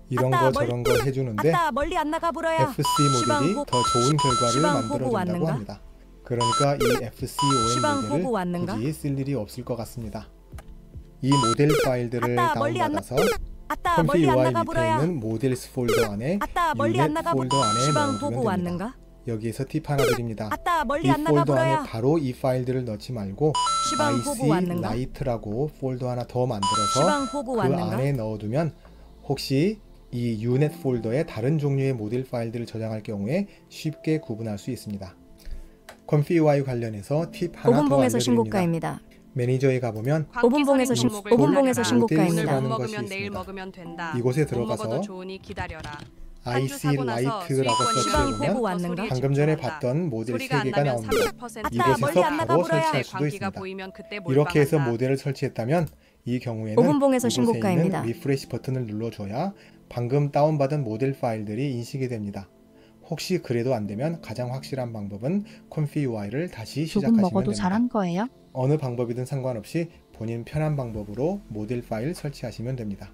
이런 아따, 거 저런 거 해주는데 아따 멀리 안 나가 불어야. FC 시방 모델이 호- 더 좋은 결과를 시방 호구 만들어준다고 왔는가? 합니다. 그러니까 이 FCOM 시방 모델을 호구 왔는가? 굳이 쓸 일이 없을 것 같습니다. 이 모델 파일들을 아따, 멀리 안 다운받아서 아따 멀리 안 컴피 UI 나가 밑에 보러야. 있는 모델스 폴더 안에 아따 멀리 안 유넷 나가 폴더 안에 시방 넣어주면 보고 됩니다. 왔는가? 여기에서 팁 하나 드립니다. 아따 멀리 이 안 나가 폴더 안에 보러야. 바로 이 파일들을 넣지 말고 시방 보고 IC 왔는가? 라이트라고 폴더 하나 더 만들어서 시방 보고 그 왔는가? 안에 넣어두면 혹시 이 유넷 폴더에 다른 종류의 모델 파일들을 저장할 경우에 쉽게 구분할 수 있습니다. 컴피 UI 관련해서 팁 하나 더 오분봉에서 알려드립니다. 신고가입니다. 매니저에 가보면 오분봉에서 오분봉에서 신고가입니다. 모델스라는 못 것이 먹으면 내일 있습니다. 먹으면 된다. 이곳에 못 들어가서 먹어도 좋으니 기다려라. IC 라이트라고 시방 서치해보면 보고 왔는가? 방금 전에 봤던 모델 소리가 3개가 안 나면 나옵니다. 30% 아따, 멀리 안 나가 바로 보러야. 설치할 수도 광기가 있습니다. 보이면 그때 이렇게 해서 몰빵한다. 모델을 설치했다면 이 경우에는 오분봉에서 이곳에 신고가입니다. 있는 리프레시 버튼을 눌러줘야 방금 다운받은 모델 파일들이 인식이 됩니다. 혹시 그래도 안 되면 가장 확실한 방법은 컴피 UI를 다시 조금 시작하시면 먹어도 됩니다. 잘한 거예요? 어느 방법이든 상관없이 본인 편한 방법으로 모델 파일 설치하시면 됩니다.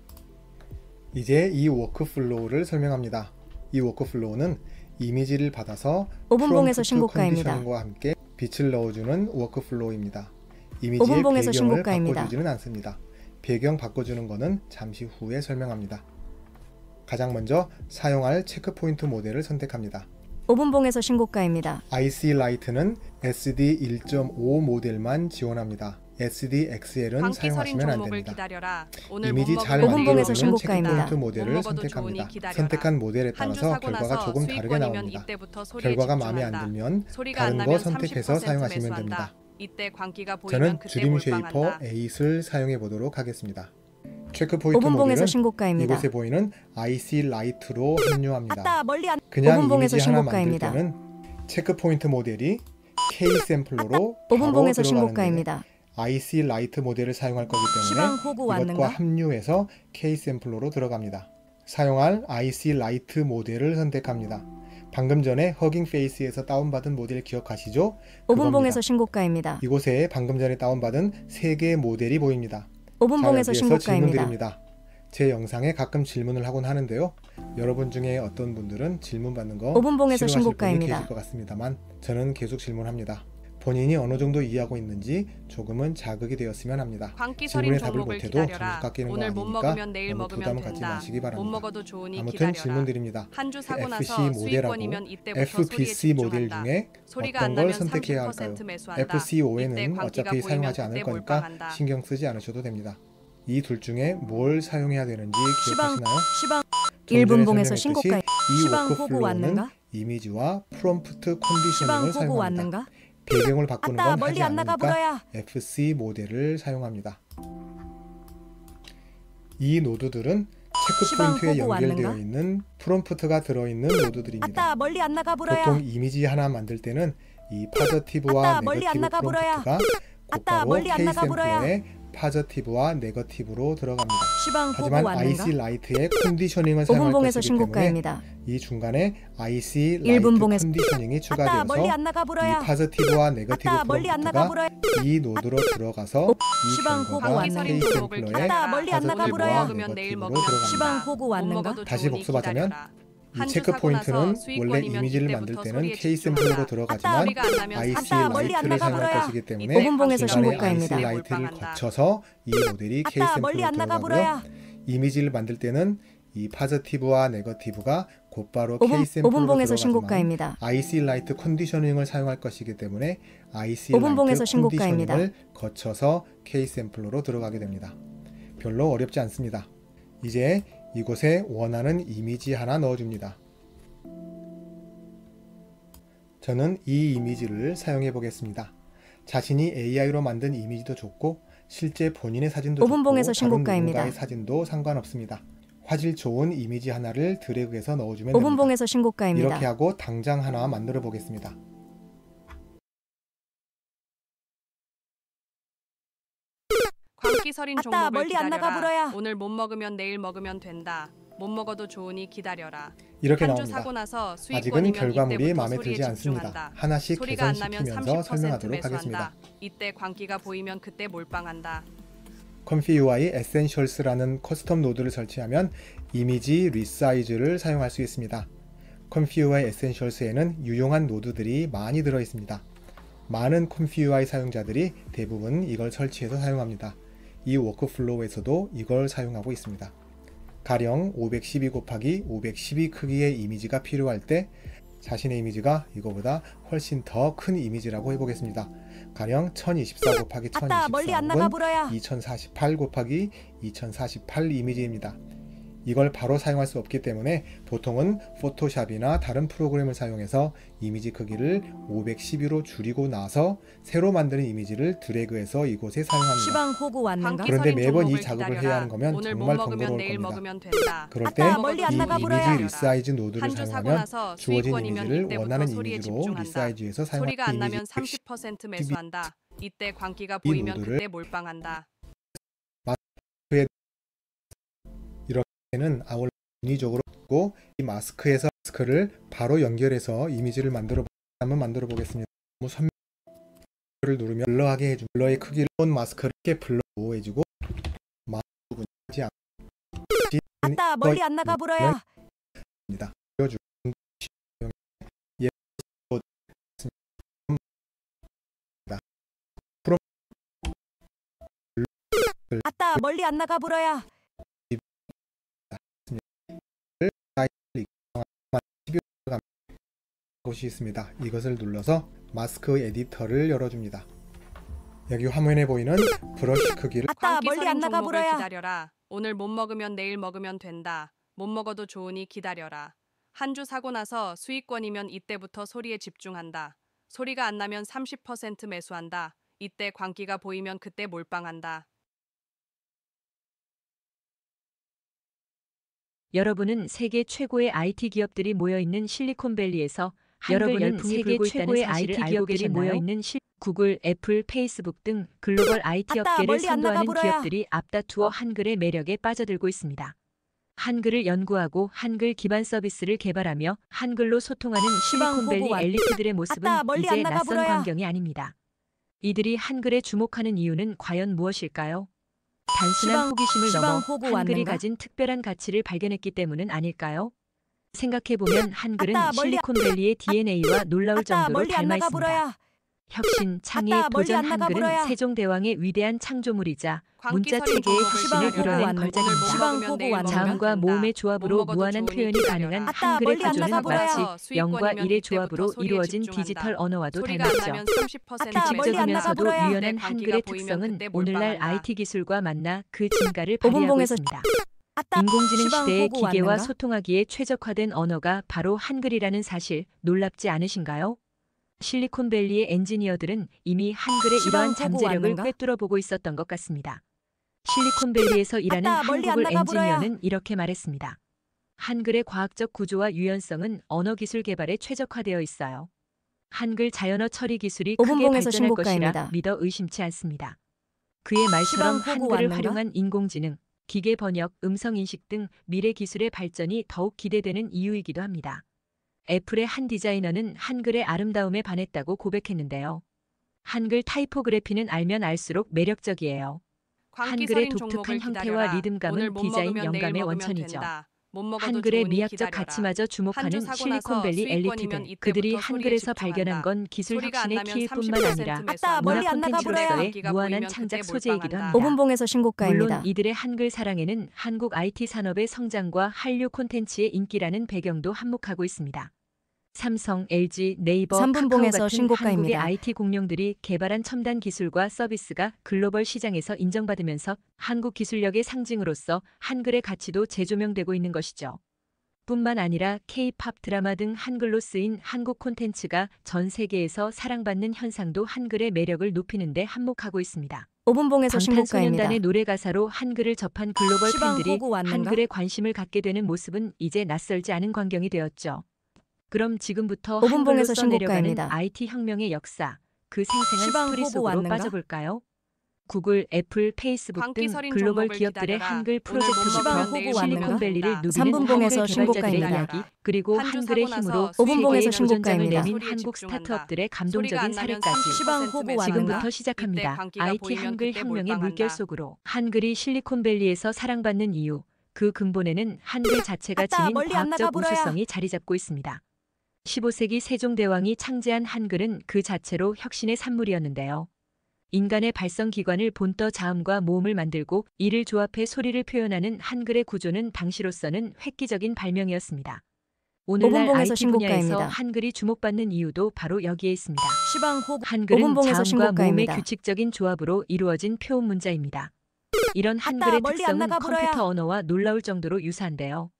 이제 이 워크플로우를 설명합니다. 이 워크플로우는 이미지를 받아서 오분봉에서 프롬프트 신고가입니다. 컨디셔닝과 함께 빛을 넣어주는 워크플로우입니다. 이미지의 오분봉에서 배경을 신고가입니다. 바꿔주지는 않습니다. 배경 바꿔주는 것은 잠시 후에 설명합니다. 가장 먼저 사용할 체크포인트 모델을 선택합니다. 오분봉에서 신고가입니다. IC 라이트는 SD 1.5 모델만 지원합니다. SDXL은 광기 서린 사용하시면 안 종목을 됩니다. 기다려라. 오늘 이미지 못 잘 먹으면 내일 오분봉에서 만들어주는 먹으면 신고가입니다. 체크포인트 모델을 못 먹어도 선택합니다. 좋으니 기다려라. 선택한 모델에 한 주 따라서 사고 결과가 나서 조금 다르게 수익권이면 나옵니다. 이때부터 소리에 결과가 마음에 안 집중한다. 들면 소리가 안 다른 나면 거 선택해서 30% 사용하시면 매수한다. 됩니다. 이때 광기가 보이면 저는 그때 드림 쉐이퍼 몰빵한다. 8을 사용해 보도록 하겠습니다. 체크포인트 오분봉에서 모델은 신고가입니다. 이곳에 보이는 IC 라이트로 합류합니다. 아따 멀리 안 그냥 오분봉에서 이미지 하나 만들 신고가입니다. 때는 체크포인트 모델이 K 샘플러로 오분봉에서 바로 들어가는데 신고가입니다. IC 라이트 모델을 사용할 거기 시방 때문에 호구 이것과 왔는가? 합류해서 K 샘플러로 들어갑니다. 사용할 IC 라이트 모델을 선택합니다. 방금 전에 허깅 페이스에서 다운받은 모델 기억하시죠? 오분봉에서 그겁니다. 신고가입니다. 이곳에 방금 전에 다운받은 3개의 모델이 보입니다. 오분봉에서 자, 여기에서 질문 신고가입니다. 드립니다. 제 영상에 가끔 질문을 하곤 하는데요. 여러분 중에 어떤 분들은 질문 받는 거 오분봉에서 싫어하실 분이 신고가입니다. 계실 것 같습니다만 저는 계속 질문합니다. 본인이 어느 정도 이해하고 있는지 조금은 자극이 되었으면 합니다. 광기 질문에 서린 답을 종목을 못해도 기다려라. 점수 깎이는 거 오늘 못 아니니까 먹으면 내일 너무 먹으면 부담 갖지 된다. 마시기 못 바랍니다. 먹어도 좋으니 아무튼 기다려라. 질문 드립니다. 한 주 사고 FBC 나서 모델하고 수익권이면 이때부터 소리에 FBC 모델 집중한다. 중에 소리가 어떤 안 걸 나면 선택해야 할까요? 30% 매수한다. 이때 FCO에는 광기가 어차피 보이면 사용하지 않을 그때 거니까 몰빵한다. 신경 쓰지 않으셔도 됩니다. 이 둘 중에 뭘 사용해야 되는지 시방 기억하시나요? 시방 좀 전에 1분봉에서 설명했듯이 신고가 이 시방 호구 워크플로우는 왔는가? 이미지와 프롬프트 시방 컨디셔닝을 호구 사용합니다. 왔는가? 배경을 바꾸는 아따 건 멀리 하지 안 나가 않으니까 보러야. FC 모델을 사용합니다. 이 노드들은 시방 체크포인트에 호구 연결되어 왔는가? 있는 프롬프트가 들어있는 노드들입니다. 아따 멀리 안 나가 보러야. 보통 이미지 하나 만들 때는 이 파저티브와 아따, 멀리 안 네거티브 나가 보러야. 프롬프트가 아따, 곧바로 멀리 안 K 나가 보러야. 샘플러에 파저티브와 네거티브로 들어갑니다. 시방 호구 하지만 왔는가? IC 라이트의 컨디셔닝을 사용할 오분봉에서 것이기 때문에 신고가입니다. 이 중간에 IC 라이트 1분봉에서 컨디셔닝이 아따 추가되어서 멀리 안 나가 이 보러야. 파저티브와 네거티브 아따 멀리 안 나가 프롬프트가 보러야. 이 노드로 들어가서 이 시방 호구 결과가 왔는가? K 샘플러에 아따 멀리 안 나가 파저티브와 보러야. 먹으면 내일 네거티브로 먹으면 들어갑니다. 시방 호구 왔는가? 다시 복습하자면 이 한주 체크 사고 나서 포인트는 원래 수익권이면 이미지를 만들 이때부터 때는 소리에 K 집중한다. 샘플러로 들어가지만 소리가 안 나면 IC 아따, 멀리 안 라이트를 나가 사용할 보러야. 것이기 때문에 오분봉에서 중간에 신고가입니다. IC 라이트를 거쳐서 이 모델이 K 아따 멀리 샘플러로 안 나가 들어가고요. 보러야. 이미지를 만들 때는 이 파저티브와 네거티브가 곧바로 오분- K 샘플러로 오분봉에서 들어가지만 신고가입니다. IC 라이트 컨디셔닝을 사용할 것이기 때문에 IC 오분봉에서 라이트 신고가입니다. 컨디셔닝을 거쳐서 K 샘플러로 들어가게 됩니다. 별로 어렵지 않습니다. 이제 이곳에 원하는 이미지 하나 넣어줍니다. 저는 이 이미지를 사용해 보겠습니다. 자신이 AI로 만든 이미지도 좋고 실제 본인의 사진도 오분봉에서 좋고 다른 신고가입니다. 누군가의 사진도 상관없습니다. 화질 좋은 이미지 하나를 드래그해서 넣어주면 됩니다. 오분봉에서 신고가입니다. 이렇게 하고 당장 하나 만들어 보겠습니다. 광기 서린 아따, 종목을 멀리 안 나가 기다려라. 보러야. 오늘 못 먹으면 내일 먹으면 된다. 못 먹어도 좋으니 기다려라. 이렇게 한 주 나옵니다. 사고 나서 아직은 수익권이면 결과물이 이때부터 마음에 소리에 들지 않습니다. 집중한다. 하나씩 소리가 안 나면 개선시키면서 30% 설명하도록 하겠습니다. 매수한다. 이때 광기가 보이면 그때 몰빵한다. 컴피 UI Essentials라는 커스텀 노드를 설치하면 이미지 리사이즈를 사용할 수 있습니다. 컴피 UI Essentials에는 유용한 노드들이 많이 들어 있습니다. 많은 컴피 UI 사용자들이 대부분 이걸 설치해서 사용합니다. 이 워크플로우에서도 이걸 사용하고 있습니다. 가령 512 곱하기 512 크기의 이미지가 필요할 때 자신의 이미지가 이거보다 훨씬 더 큰 이미지라고 해보겠습니다. 가령 1024 곱하기 1024은 2048 곱하기 2048 이미지입니다. 이걸 바로 사용할 수 없기 때문에 보통은 포토샵이나 다른 프로그램을 사용해서 이미지 크기를 512로 줄이고 나서 새로 만드는 이미지를 드래그해서 이곳에 사용합니다. 시방 호구 왔는가? 그런데 매번 이 종목을 작업을 기다려라. 해야 하는 거면 오늘 정말 못 먹으면 번거로울 내일 겁니다. 먹으면 된다. 그럴 때 아따, 멀리 안 이 나가 이미지 보라야. 리사이즈 노드를 한주 사고 사용하면 나서 주어진 수익권이면 이미지를 이때부터 원하는 소리에 이미지로 집중한다. 리사이즈해서 사용하는 소리가 안 나면 이미지 30% 매수한다. 이때 광기가 이 보이면 노드를 그때 몰빵한다. 는 아울러 인위적으로 고 이 마스크에서 마스크를 바로 연결해서 이미지를 한번 만들어 보겠습니다. 선명을 누르면 블러하게 해줍니다. 블러의 크기를 온 마스크를 이렇게 블러 해주고 마스크 부분이 하지 않습니다. 아따 멀리 안 나가 보라야. 아따 멀리 안 나가 보라야. 곳이 있습니다. 이것을 눌러서 마스크 에디터를 열어줍니다. 여기 화면에 보이는 브러쉬 크기를 아따 광기 멀리 서린 안 나가 종목을 보라야. 기다려라. 오늘 못 먹으면 내일 먹으면 된다. 못 먹어도 좋으니 기다려라. 한 주 사고 나서 수익권이면 이때부터 소리에 집중한다. 소리가 안 나면 30% 매수한다. 이때 광기가 보이면 그때 몰빵한다. 여러분은 세계 최고의 IT 기업들이 모여 있는 실리콘밸리에서 여러분은 세계 최고의 IT 기업들이 모여 있는 구글, 애플, 페이스북 등 글로벌 IT 아따, 업계를 멀리 안 나가 선도하는 보라야. 기업들이 앞다투어 한글의 매력에 빠져들고 있습니다. 한글을 연구하고 한글 기반 서비스를 개발하며 한글로 소통하는 시방 실리콘밸리 호구 왔- 엘리트들의 모습은 아따, 멀리 안 이제 나가 낯선 보라야. 광경이 아닙니다. 이들이 한글에 주목하는 이유는 과연 무엇일까요? 단순한 호기심을 시방 넘어 호구 한글이 왔는가? 가진 특별한 가치를 발견했기 때문은 아닐까요? 생각해보면 한글은 아따, 멀리 실리콘밸리의 DNA와 놀라울 아따 정도로 멀리 안 닮아 나가 있습니다. 보라야. 혁신, 창의, 아따, 멀리 도전 안 나가 한글은 보라야. 세종대왕의 위대한 창조물이자 광기 문자 서린 체계의 종목을 혁신을 기다려라. 이뤄낸 오늘 못 걸작입니다. 시방 먹으면 호구 내일 왔는가? 먹으면 자음과 된다. 모음의 못 조합으로 먹어도 무한한 좋으니 표현이 기다려라. 가능한 아따, 한글의 멀리 안 구조는 나가 보라야. 마치 0과 1의 조합으로 소리에 이루어진 집중한다. 디지털 언어와도 소리가 안 닮았죠. 나면 30% 아따, 멀리 안 나가 복잡하면서도 보라야. 유연한 내 광기가 한글의 보이면 특성은 그때 오늘날 몰빵한다. IT 기술과 만나 그 진가를 발휘하고 오분봉에서 있습니다. 아따 인공지능 시방 시대의 호구 기계와 왔는가? 소통하기에 최적화된 언어가 바로 한글이라는 사실 놀랍지 않으신가요? 실리콘밸리의 엔지니어들은 이미 한글의 시방 이러한 호구 잠재력을 왔는가? 꿰뚫어 보고 있었던 것 같습니다. 실리콘밸리에서 일하는 아따, 멀리 안 한국을 나가 보라야. 엔지니어는 이렇게 말했습니다. 한글의 과학적 구조와 유연성은 언어 기술 개발에 최적화되어 있어요. 한글 자연어 처리 기술이 크게 오분봉에서 발전할 것이라 신고가입니다. 믿어 의심치 않습니다. 그의 말처럼 시방 호구 한글을 왔는가? 활용한 인공지능, 기계 번역, 음성 인식 등 미래 기술의 발전이 더욱 기대되는 이유이기도 합니다. 애플의 한 디자이너는 한글의 아름다움에 반했다고 고백했는데요. 한글 타이포그래피는 알면 알수록 매력적이에요. 광기 한글의 서린 독특한 종목을 형태와 기다려라. 리듬감은 오늘 못 디자인 먹으면 내일 영감의 먹으면 원천이죠. 된다. 못 먹어도 한글의 좋으니 미학적 기다려라. 가치마저 주목하는 한주 사고 나서 실리콘밸리 수익권이면 엘리트들. 이때부터 그들이 소리에 한글에서 집중한다. 발견한 건 기술 소리가 안 혁신의 나면 키일뿐만 30% 아니라 아따, 문화 멀리 안 나가 콘텐츠로서의 보라야. 무한한 보이면 창작 그때 소재이기도 몰빵한다. 합니다. 오분봉에서 신고가입니다. 물론 이들의 한글 사랑에는 한국 IT 산업의 성장과 한류 콘텐츠의 인기라는 배경도 한몫하고 있습니다. 삼성, LG, 네이버, 카카오 삼분봉에서 같은 신고가입니다. 한국의 IT 공룡들이 개발한 첨단 기술과 서비스가 글로벌 시장에서 인정받으면서 한국 기술력의 상징으로서 한글의 가치도 재조명되고 있는 것이죠. 뿐만 아니라 K-팝 드라마 등 한글로 쓰인 한국 콘텐츠가 전 세계에서 사랑받는 현상도 한글의 매력을 높이는 데 한몫하고 있습니다. 오분봉에서 신고가입니다. 방탄소년단의 노래 가사로 한글을 접한 글로벌 시방 팬들이 호구 왔는가? 한글에 관심을 갖게 되는 모습은 이제 낯설지 않은 광경이 되었죠. 그럼 지금부터 한글로 오분봉에서 써내려가는 신고가입니다. IT 혁명의 역사, 그 생생한 시방 스토리 호구 속으로 왔는가? 빠져볼까요? 구글, 애플, 페이스북 광기 등 서린 글로벌 종목을 기업들의 기다려라. 한글 오늘 못 프로젝트부터 먹으면 내일 실리콘밸리를 먹는다. 누비는 삼분봉에서 한글 개발자들의 신고가입니다. 이야기, 그리고 한주 한글의 사고 힘으로 나서 오분봉에서 세계의 도전장을 신고가입니다. 내민 소리에 한국 집중한다. 스타트업들의 소리가 감동적인 안 나면 사례까지 30% 시방 호구 매수한다. 지금부터 이때 시작합니다. 광기가 IT 보이면 한글 그때 혁명의 몰빵한다. 물결 속으로 한글이 실리콘밸리에서 사랑받는 이유, 그 근본에는 한글 자체가 아따, 지닌 멀리 안 나가 과학적 보라야. 우수성이 자리 잡고 있습니다. 15세기 세종대왕이 창제한 한글은 그 자체로 혁신의 산물이었는데요. 인간의 발성기관을 본떠 자음과 모음을 만들고 이를 조합해 소리를 표현하는 한글의 구조는 당시로서는 획기적인 발명이었습니다. 오늘날 오분봉에서 IT 분야에서 신고가입니다. 한글이 주목받는 이유도 바로 여기에 있습니다. 시방 호구 한글은 오분봉에서 자음과 모음의 신고가입니다. 규칙적인 조합으로 이루어진 표음 문자입니다. 이런 한글의 멀리 안 특성은 나가 불어야. 컴퓨터 언어와 놀라울 정도로 유사한데요.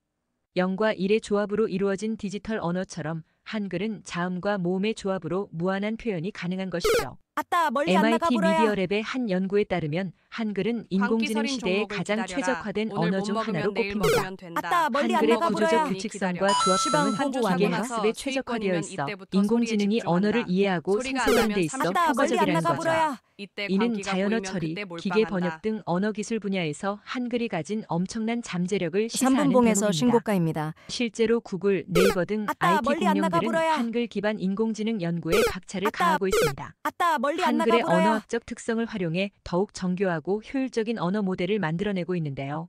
0과 1의 조합으로 이루어진 디지털 언어처럼 한글은 자음과 모음의 조합으로 무한한 표현이 가능한 것이죠. 아따 멀리 안 나가 MIT 불어야. 미디어랩의 한 연구에 따르면 한글은 인공지능 광기설인 시대에 종목을 가장 기다려라. 최적화된 오늘 언어 못 중 먹으면 하나로 내일 꼽힙니다. 먹으면 된다. 아따 멀리 안 한글의 나가 구조적 불어야. 규칙성과 시방 조합성은 호구 기계 완료가? 학습에 최적화되어 수익권이면 있어 이때부터 인공지능이 소리에 언어를 집중한다. 이해하고 소리가 안 생성하는 데 나면 있어 아따 멀리 안 효과적이라는 나가 거죠. 불어야. 이때 이는 광기가 자연어 보이면 처리, 그때 몰빵한다. 기계 번역 등 언어 기술 분야에서 한글이 가진 엄청난 잠재력을 시사하는 삼분봉에서 대목입니다. 신고가입니다. 실제로 구글, 네이버 등 아따, IT 멀리 안 나가 공룡들은 불어야. 한글 기반 인공지능 연구에 박차를 아따, 가하고 있습니다. 아따 멀리 안 나가 한글의 불어야. 언어학적 특성을 활용해 더욱 정교하고 효율적인 언어 모델을 만들어내고 있는데요.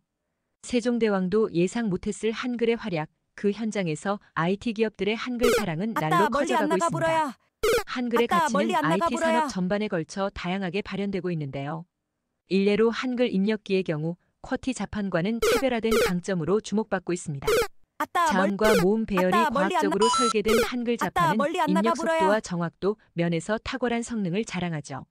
세종대왕도 예상 못했을 한글의 활약, 그 현장에서 IT 기업들의 한글 사랑은 날로 아따 멀리 안 커져가고 나가 있습니다. 불어야. 한글의 아따, 가치는 멀리 안 나가 IT 불어야. 산업 전반에 걸쳐 다양하게 발현되고 있는데요. 일례로 한글 입력기의 경우 쿼티 자판과는 차별화된 강점으로 주목받고 있습니다. 아따 멀리 자음과 모음 배열이 아따, 멀리 안 과학적으로 설계된 한글 아따, 자판은 멀리 안 나가 입력 불어야. 속도와 정확도 면에서 탁월한 성능을 자랑하죠.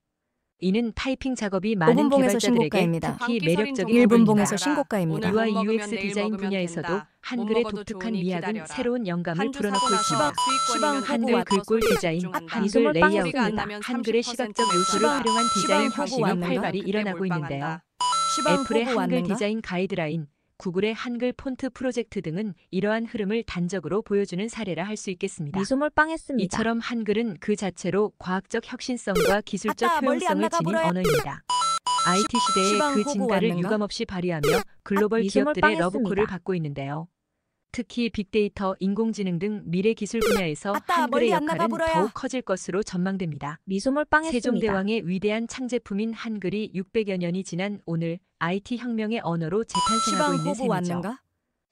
이는 타이핑 작업이 많은 오분봉에서 개발자들에게 신고가입니다. 특히 광기설인 매력적인 종목을 일분봉에서 기다려라. 신고가입니다. 오늘 UI 못 먹으면 UX 내일 디자인 먹으면 분야에서도 된다. 한글의 못 먹어도 독특한 좋으니 미학은 기다려라. 새로운 영감을 한주 불어넣고 사고 나서 있습니다. 수익권이면 한글 그때부터 글꼴 소리에 디자인, 집중한다. 한글 이소몰 레이아웃 빵했습니다. 등 나면 한글의 30% 시각적 요소를 시방, 활용한 디자인 시방 혁신이 호구 활발히 왔는가? 일어나고 그때 있는데요. 몰빵한다. 시방 애플의 호구 한글 왔는가? 디자인 가이드라인, 구글의 한글 폰트 프로젝트 등은 이러한 흐름을 단적으로 보여주는 사례라 할 수 있겠습니다. 미소몰 빵했습니다. 이처럼 한글은 그 자체로 과학적 혁신성과 기술적 아따, 멀리 안 효용성을 나가 지닌 불어야. 언어입니다. IT 시대의 시방 그 호구 진가를 왔는가? 유감없이 발휘하며 글로벌 미소몰 기업들의 빵했습니다. 러브콜을 받고 있는데요. 특히 빅데이터, 인공지능 등 미래 기술 분야에서 아따, 한글의 멀리 안 나가 역할은 불어야. 더욱 커질 것으로 전망됩니다. 미소몰 빵했습니다. 세종대왕의 위대한 창제품인 한글이 600여 년이 지난 오늘 IT 혁명의 언어로 재탄생하고 시방 있는 호구 셈이죠. 왔는가?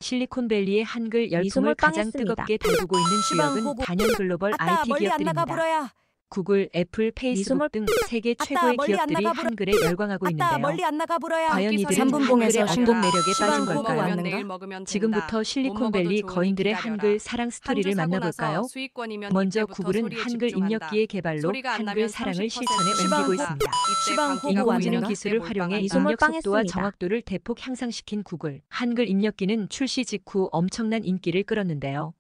실리콘밸리의 한글 열풍을 미소몰 가장 빵했습니다. 뜨겁게 달구고 있는 시방 주역은 호구. 단연 글로벌 아따 IT 멀리 안 나가 기업들입니다. 불어야. 구글, 애플, 페이스북 미소몰- 등 세계 아따, 최고의 멀리 안 기업들이 나가 불어- 한글에 열광하고 아따 있는데요. 멀리 안 나가 불어야. 과연 이들은 삼분봉에서 한글의 신곡 어떤 매력에 시방 빠진 호구 걸까요? 왔는가? 지금부터 실리콘밸리 거인들의 한글 사랑 스토리를 만나볼까요? 먼저 구글은 한글 입력기의 개발로 한글 사랑을 실천에 시방 옮기고 호구. 있습니다. 시방 호구 인공지능 왔는가? 기술을 활용해 미소몰 입력 속도와 빵했습니다. 정확도를 대폭 향상시킨 구글. 한글 입력기는 출시 직후 엄청난 인기를 끌었는데요.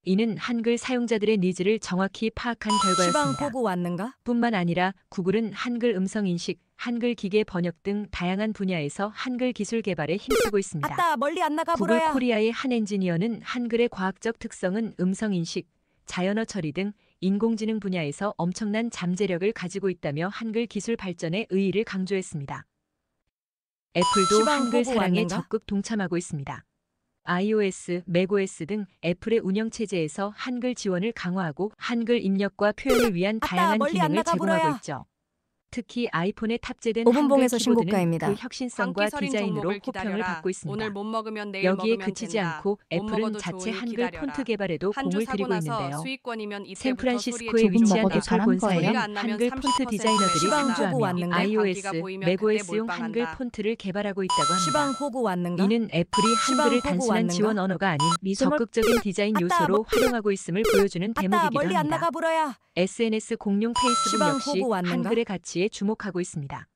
이는 한글 사용자들의 니즈를 정확히 파악한 시방 결과였습니다. 호구 왔는가? 뿐만 아니라 구글은 한글 음성 인식, 한글 기계 번역 등 다양한 분야에서 한글 기술 개발에 힘쓰고 있습니다. 아따 멀리 안 나가 구글 불어야. 코리아의 한 엔지니어는 한글의 과학적 특성은 음성 인식, 자연어 처리 등 인공지능 분야에서 엄청난 잠재력을 가지고 있다며 한글 기술 발전의 의의를 강조했습니다. 애플도 시방 한글 호구 사랑에 왔는가? 적극 동참하고 있습니다. iOS, macOS 등 애플의 운영 체제에서 한글 지원을 강화하고 한글 입력과 표현을 위한 아따, 다양한 멀리 안 기능을 나가 제공하고 불어야. 있죠. 특히 아이폰에 탑재된 오분봉에서 한글 키보드는 신고가입니다. 그 혁신성과 디자인으로 호평을 받고 있습니다. 오늘 못 먹으면 내일 여기에 먹으면 그치지 된다. 않고 못 애플은 먹어도 자체 좋으니 한글 기다려라. 폰트 개발에도 한주 공을 사고 들이고 나서 있는데요. 수익권이면 이때부터 샌프란시스코에 소리에 위치한 집중한다. 애플 잘한 본사에는 거예요? 한글 폰트 디자이너들이 시방 호구 상주하며 왔는가? iOS, 광기가 보이면 macOS용 그때 한글 몰빵한다. 폰트를 개발하고 있다고 합니다. 시방 호구 왔는가? 이는 애플이 시방 한글을 호구 단순한 왔는가? 지원 언어가 아닌 미소몰- 적극적인 디자인 아따, 요소로 활용하고 있음을 보여주는 아따 대목이기도 멀리 안 합니다. 나가 불어야. SNS 공룡 페이스북 시방 역시 호구 왔는가? 한글의 가치에 주목하고 있습니다.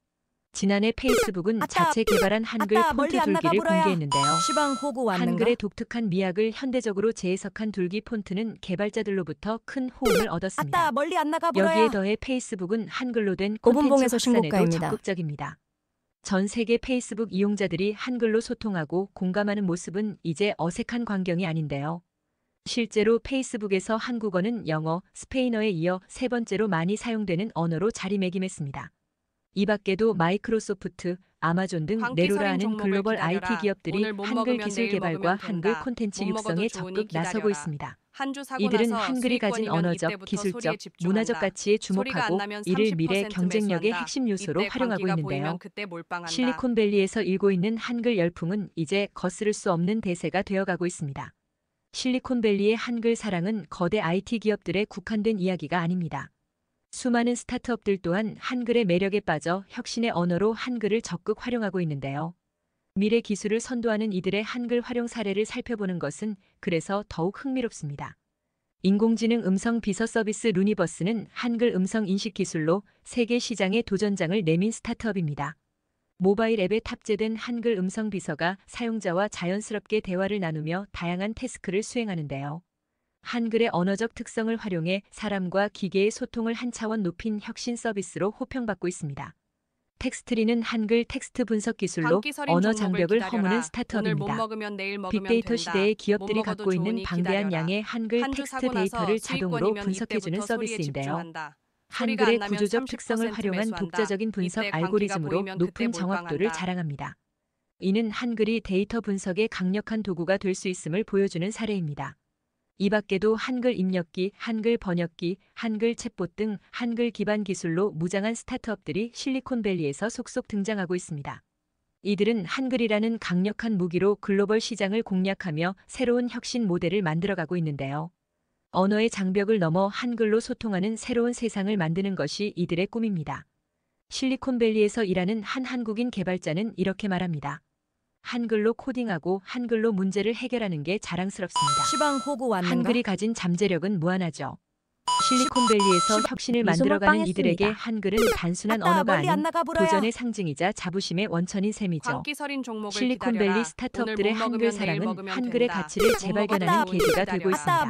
지난해 페이스북은 아따, 자체 개발한 한글 아따, 폰트 멀리 안 나가 둘기를 불어야. 공개했는데요. 시방 호구 왔는가? 한글의 독특한 미학을 현대적으로 재해석한 둘기 폰트는 개발자들로부터 큰 호응을 얻었습니다. 아따 멀리 안 나가 불어야. 여기에 더해 페이스북은 한글로 된 콘텐츠 오분봉에서 확산에도 신고가입니다. 적극적입니다. 전 세계 페이스북 이용자들이 한글로 소통하고 공감하는 모습은 이제 어색한 광경이 아닌데요. 실제로 페이스북에서 한국어는 영어, 스페인어에 이어 세 번째로 많이 사용되는 언어로 자리매김했습니다. 이 밖에도 마이크로소프트, 아마존 등 광기 네로라 서린 하는 종목을 글로벌 기다려라. IT 기업들이 오늘 못 한글 먹으면 기술 내일 개발과 먹으면 한글 된다. 콘텐츠 못 먹어도 육성에 좋으니 적극 나서고 기다려라. 있습니다. 한주 사고 이들은 나서 한글이 가진 수익권이면 언어적, 이때부터 기술적, 소리에 집중한다. 문화적 가치에 소리가 안 주목하고 나면 이를 미래 30% 경쟁력의 매수한다. 핵심 요소로 이때 활용하고 광기가 있는데요. 보이면 그때 몰빵한다. 실리콘밸리에서 일고 있는 한글 열풍은 이제 거스를 수 없는 대세가 되어가고 있습니다. 실리콘밸리의 한글 사랑은 거대 IT 기업들에 국한된 이야기가 아닙니다. 수많은 스타트업들 또한 한글의 매력에 빠져 혁신의 언어로 한글을 적극 활용하고 있는데요. 미래 기술을 선도하는 이들의 한글 활용 사례를 살펴보는 것은 그래서 더욱 흥미롭습니다. 인공지능 음성 비서 서비스 루니버스는 한글 음성 인식 기술로 세계 시장에 도전장을 내민 스타트업입니다. 모바일 앱에 탑재된 한글 음성 비서가 사용자와 자연스럽게 대화를 나누며 다양한 태스크를 수행하는데요. 한글의 언어적 특성을 활용해 사람과 기계의 소통을 한 차원 높인 혁신 서비스로 호평받고 있습니다. 텍스트리는 한글 텍스트 분석 기술로 언어 장벽을 허무는 스타트업입니다. 빅데이터 시대의 기업들이 갖고 있는 방대한 양의 한글 텍스트 데이터를 자동으로 분석해주는 서비스인데요. 한글의 구조적 특성을 활용한 독자적인 분석 알고리즘으로 높은 정확도를 자랑합니다. 이는 한글이 데이터 분석의 강력한 도구가 될 수 있음을 보여주는 사례입니다. 이 밖에도 한글 입력기, 한글 번역기, 한글 챗봇 등 한글 기반 기술로 무장한 스타트업들이 실리콘밸리에서 속속 등장하고 있습니다. 이들은 한글이라는 강력한 무기로 글로벌 시장을 공략하며 새로운 혁신 모델을 만들어가고 있는데요. 언어의 장벽을 넘어 한글로 소통하는 새로운 세상을 만드는 것이 이들의 꿈입니다. 실리콘밸리에서 일하는 한 한국인 개발자는 이렇게 말합니다. 한글로 코딩하고 한글로 문제를 해결하는 게 자랑스럽습니다. 시방 호구 왔는가? 한글이 가진 잠재력은 무한하죠. 실리콘밸리에서 혁신을 만들어가는 이들에게 한글은 단순한 언어가 아닌 도전의 상징이자 자부심의 원천인 셈이죠. 실리콘밸리 스타트업들의 한글 사랑은 한글의 가치를 재발견하는 계기가 되고 있습니다.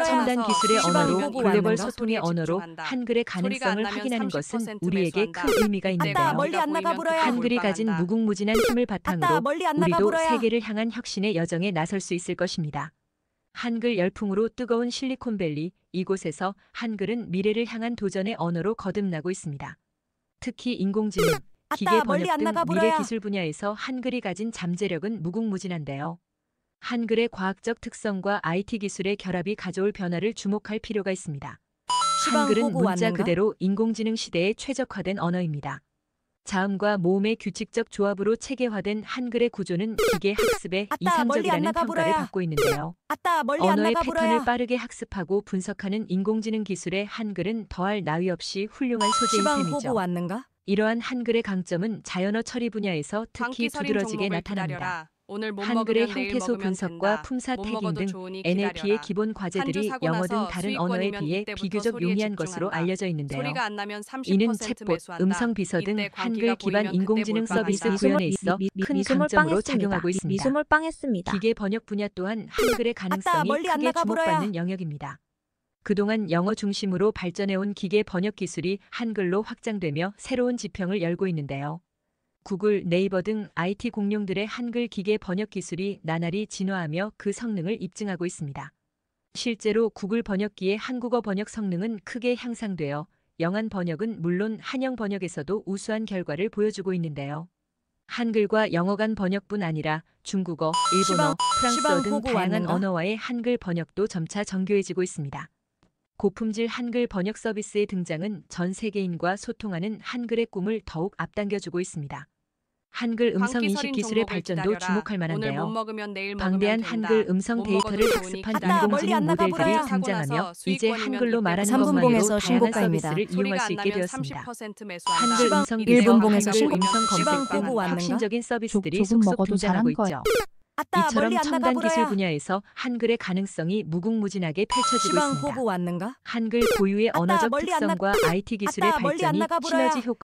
첨단 기술의 언어로 글로벌 소통의 언어로 한글의 가능성을 확인하는 것은 우리에게 큰 의미가 있는데요. 한글이 가진 무궁무진한 힘을 바탕으로 우리도 세계를 향한 혁신의 여정에 나설 수 있을 것입니다. 한글 열풍으로 뜨거운 실리콘밸리, 이곳에서 한글은 미래를 향한 도전의 언어로 거듭나고 있습니다. 특히 인공지능, 기계 번역 등 미래 기술 분야에서 한글이 가진 잠재력은 무궁무진한데요. 한글의 과학적 특성과 IT 기술의 결합이 가져올 변화를 주목할 필요가 있습니다. 한글은 문자 그대로 인공지능 시대에 최적화된 언어입니다. 자음과 모음의 규칙적 조합으로 체계화된 한글의 구조는 기계 학습에 이상적이라는 평가를 받고 있는데요. 언어의 패턴을 빠르게 학습하고 분석하는 인공지능 기술의 한글은 더할 나위 없이 훌륭한 소재인 셈이죠. 이러한 한글의 강점은 자연어 처리 분야에서 특히 두드러지게 나타납니다. 한글의 형태소 분석과 품사 태깅 등 NLP의 기본 과제들이 영어 등 다른 언어에 비해 비교적 용이한 것으로 알려져 있는데요. 이는 챗봇, 음성 비서 등 한글 기반 인공지능 서비스 구현에 있어 큰 강점으로 작용하고 있습니다. 기계 번역 분야 또한 한글의 가능성이 크게 주목받는 영역입니다. 그동안 영어 중심으로 발전해온 기계 번역 기술이 한글로 확장되며 새로운 지평을 열고 있는데요. 구글, 네이버 등 IT 공룡들의 한글 기계 번역 기술이 나날이 진화하며 그 성능을 입증하고 있습니다. 실제로 구글 번역기의 한국어 번역 성능은 크게 향상되어 영한 번역은 물론 한영 번역에서도 우수한 결과를 보여주고 있는데요. 한글과 영어 간 번역뿐 아니라 중국어, 일본어, 프랑스어 등 다양한 언어와의 한글 번역도 점차 정교해지고 있습니다. 고품질 한글 번역 서비스의 등장은 전 세계인과 소통하는 한글의 꿈을 더욱 앞당겨주고 있습니다. 한글 음성 인식 기술의 발전도 주목할 만한데요. 방대한 한글 음성 데이터를 학습한 인공지능 모델들이 등장하며 이제 한글로 말하는 것만으로 다양한 서비스를 이용할 수 있게 되었습니다. 한글 음성 비서, 한글 음성 검색 등 혁신적인 서비스들이 속속 등장하고 있죠. 이처럼 첨단 기술 분야에서 한글의 가능성이 무궁무진하게 펼쳐지고 있습니다. 한글 고유의 언어적 특성과 IT 기술의 발전이 시너지 효과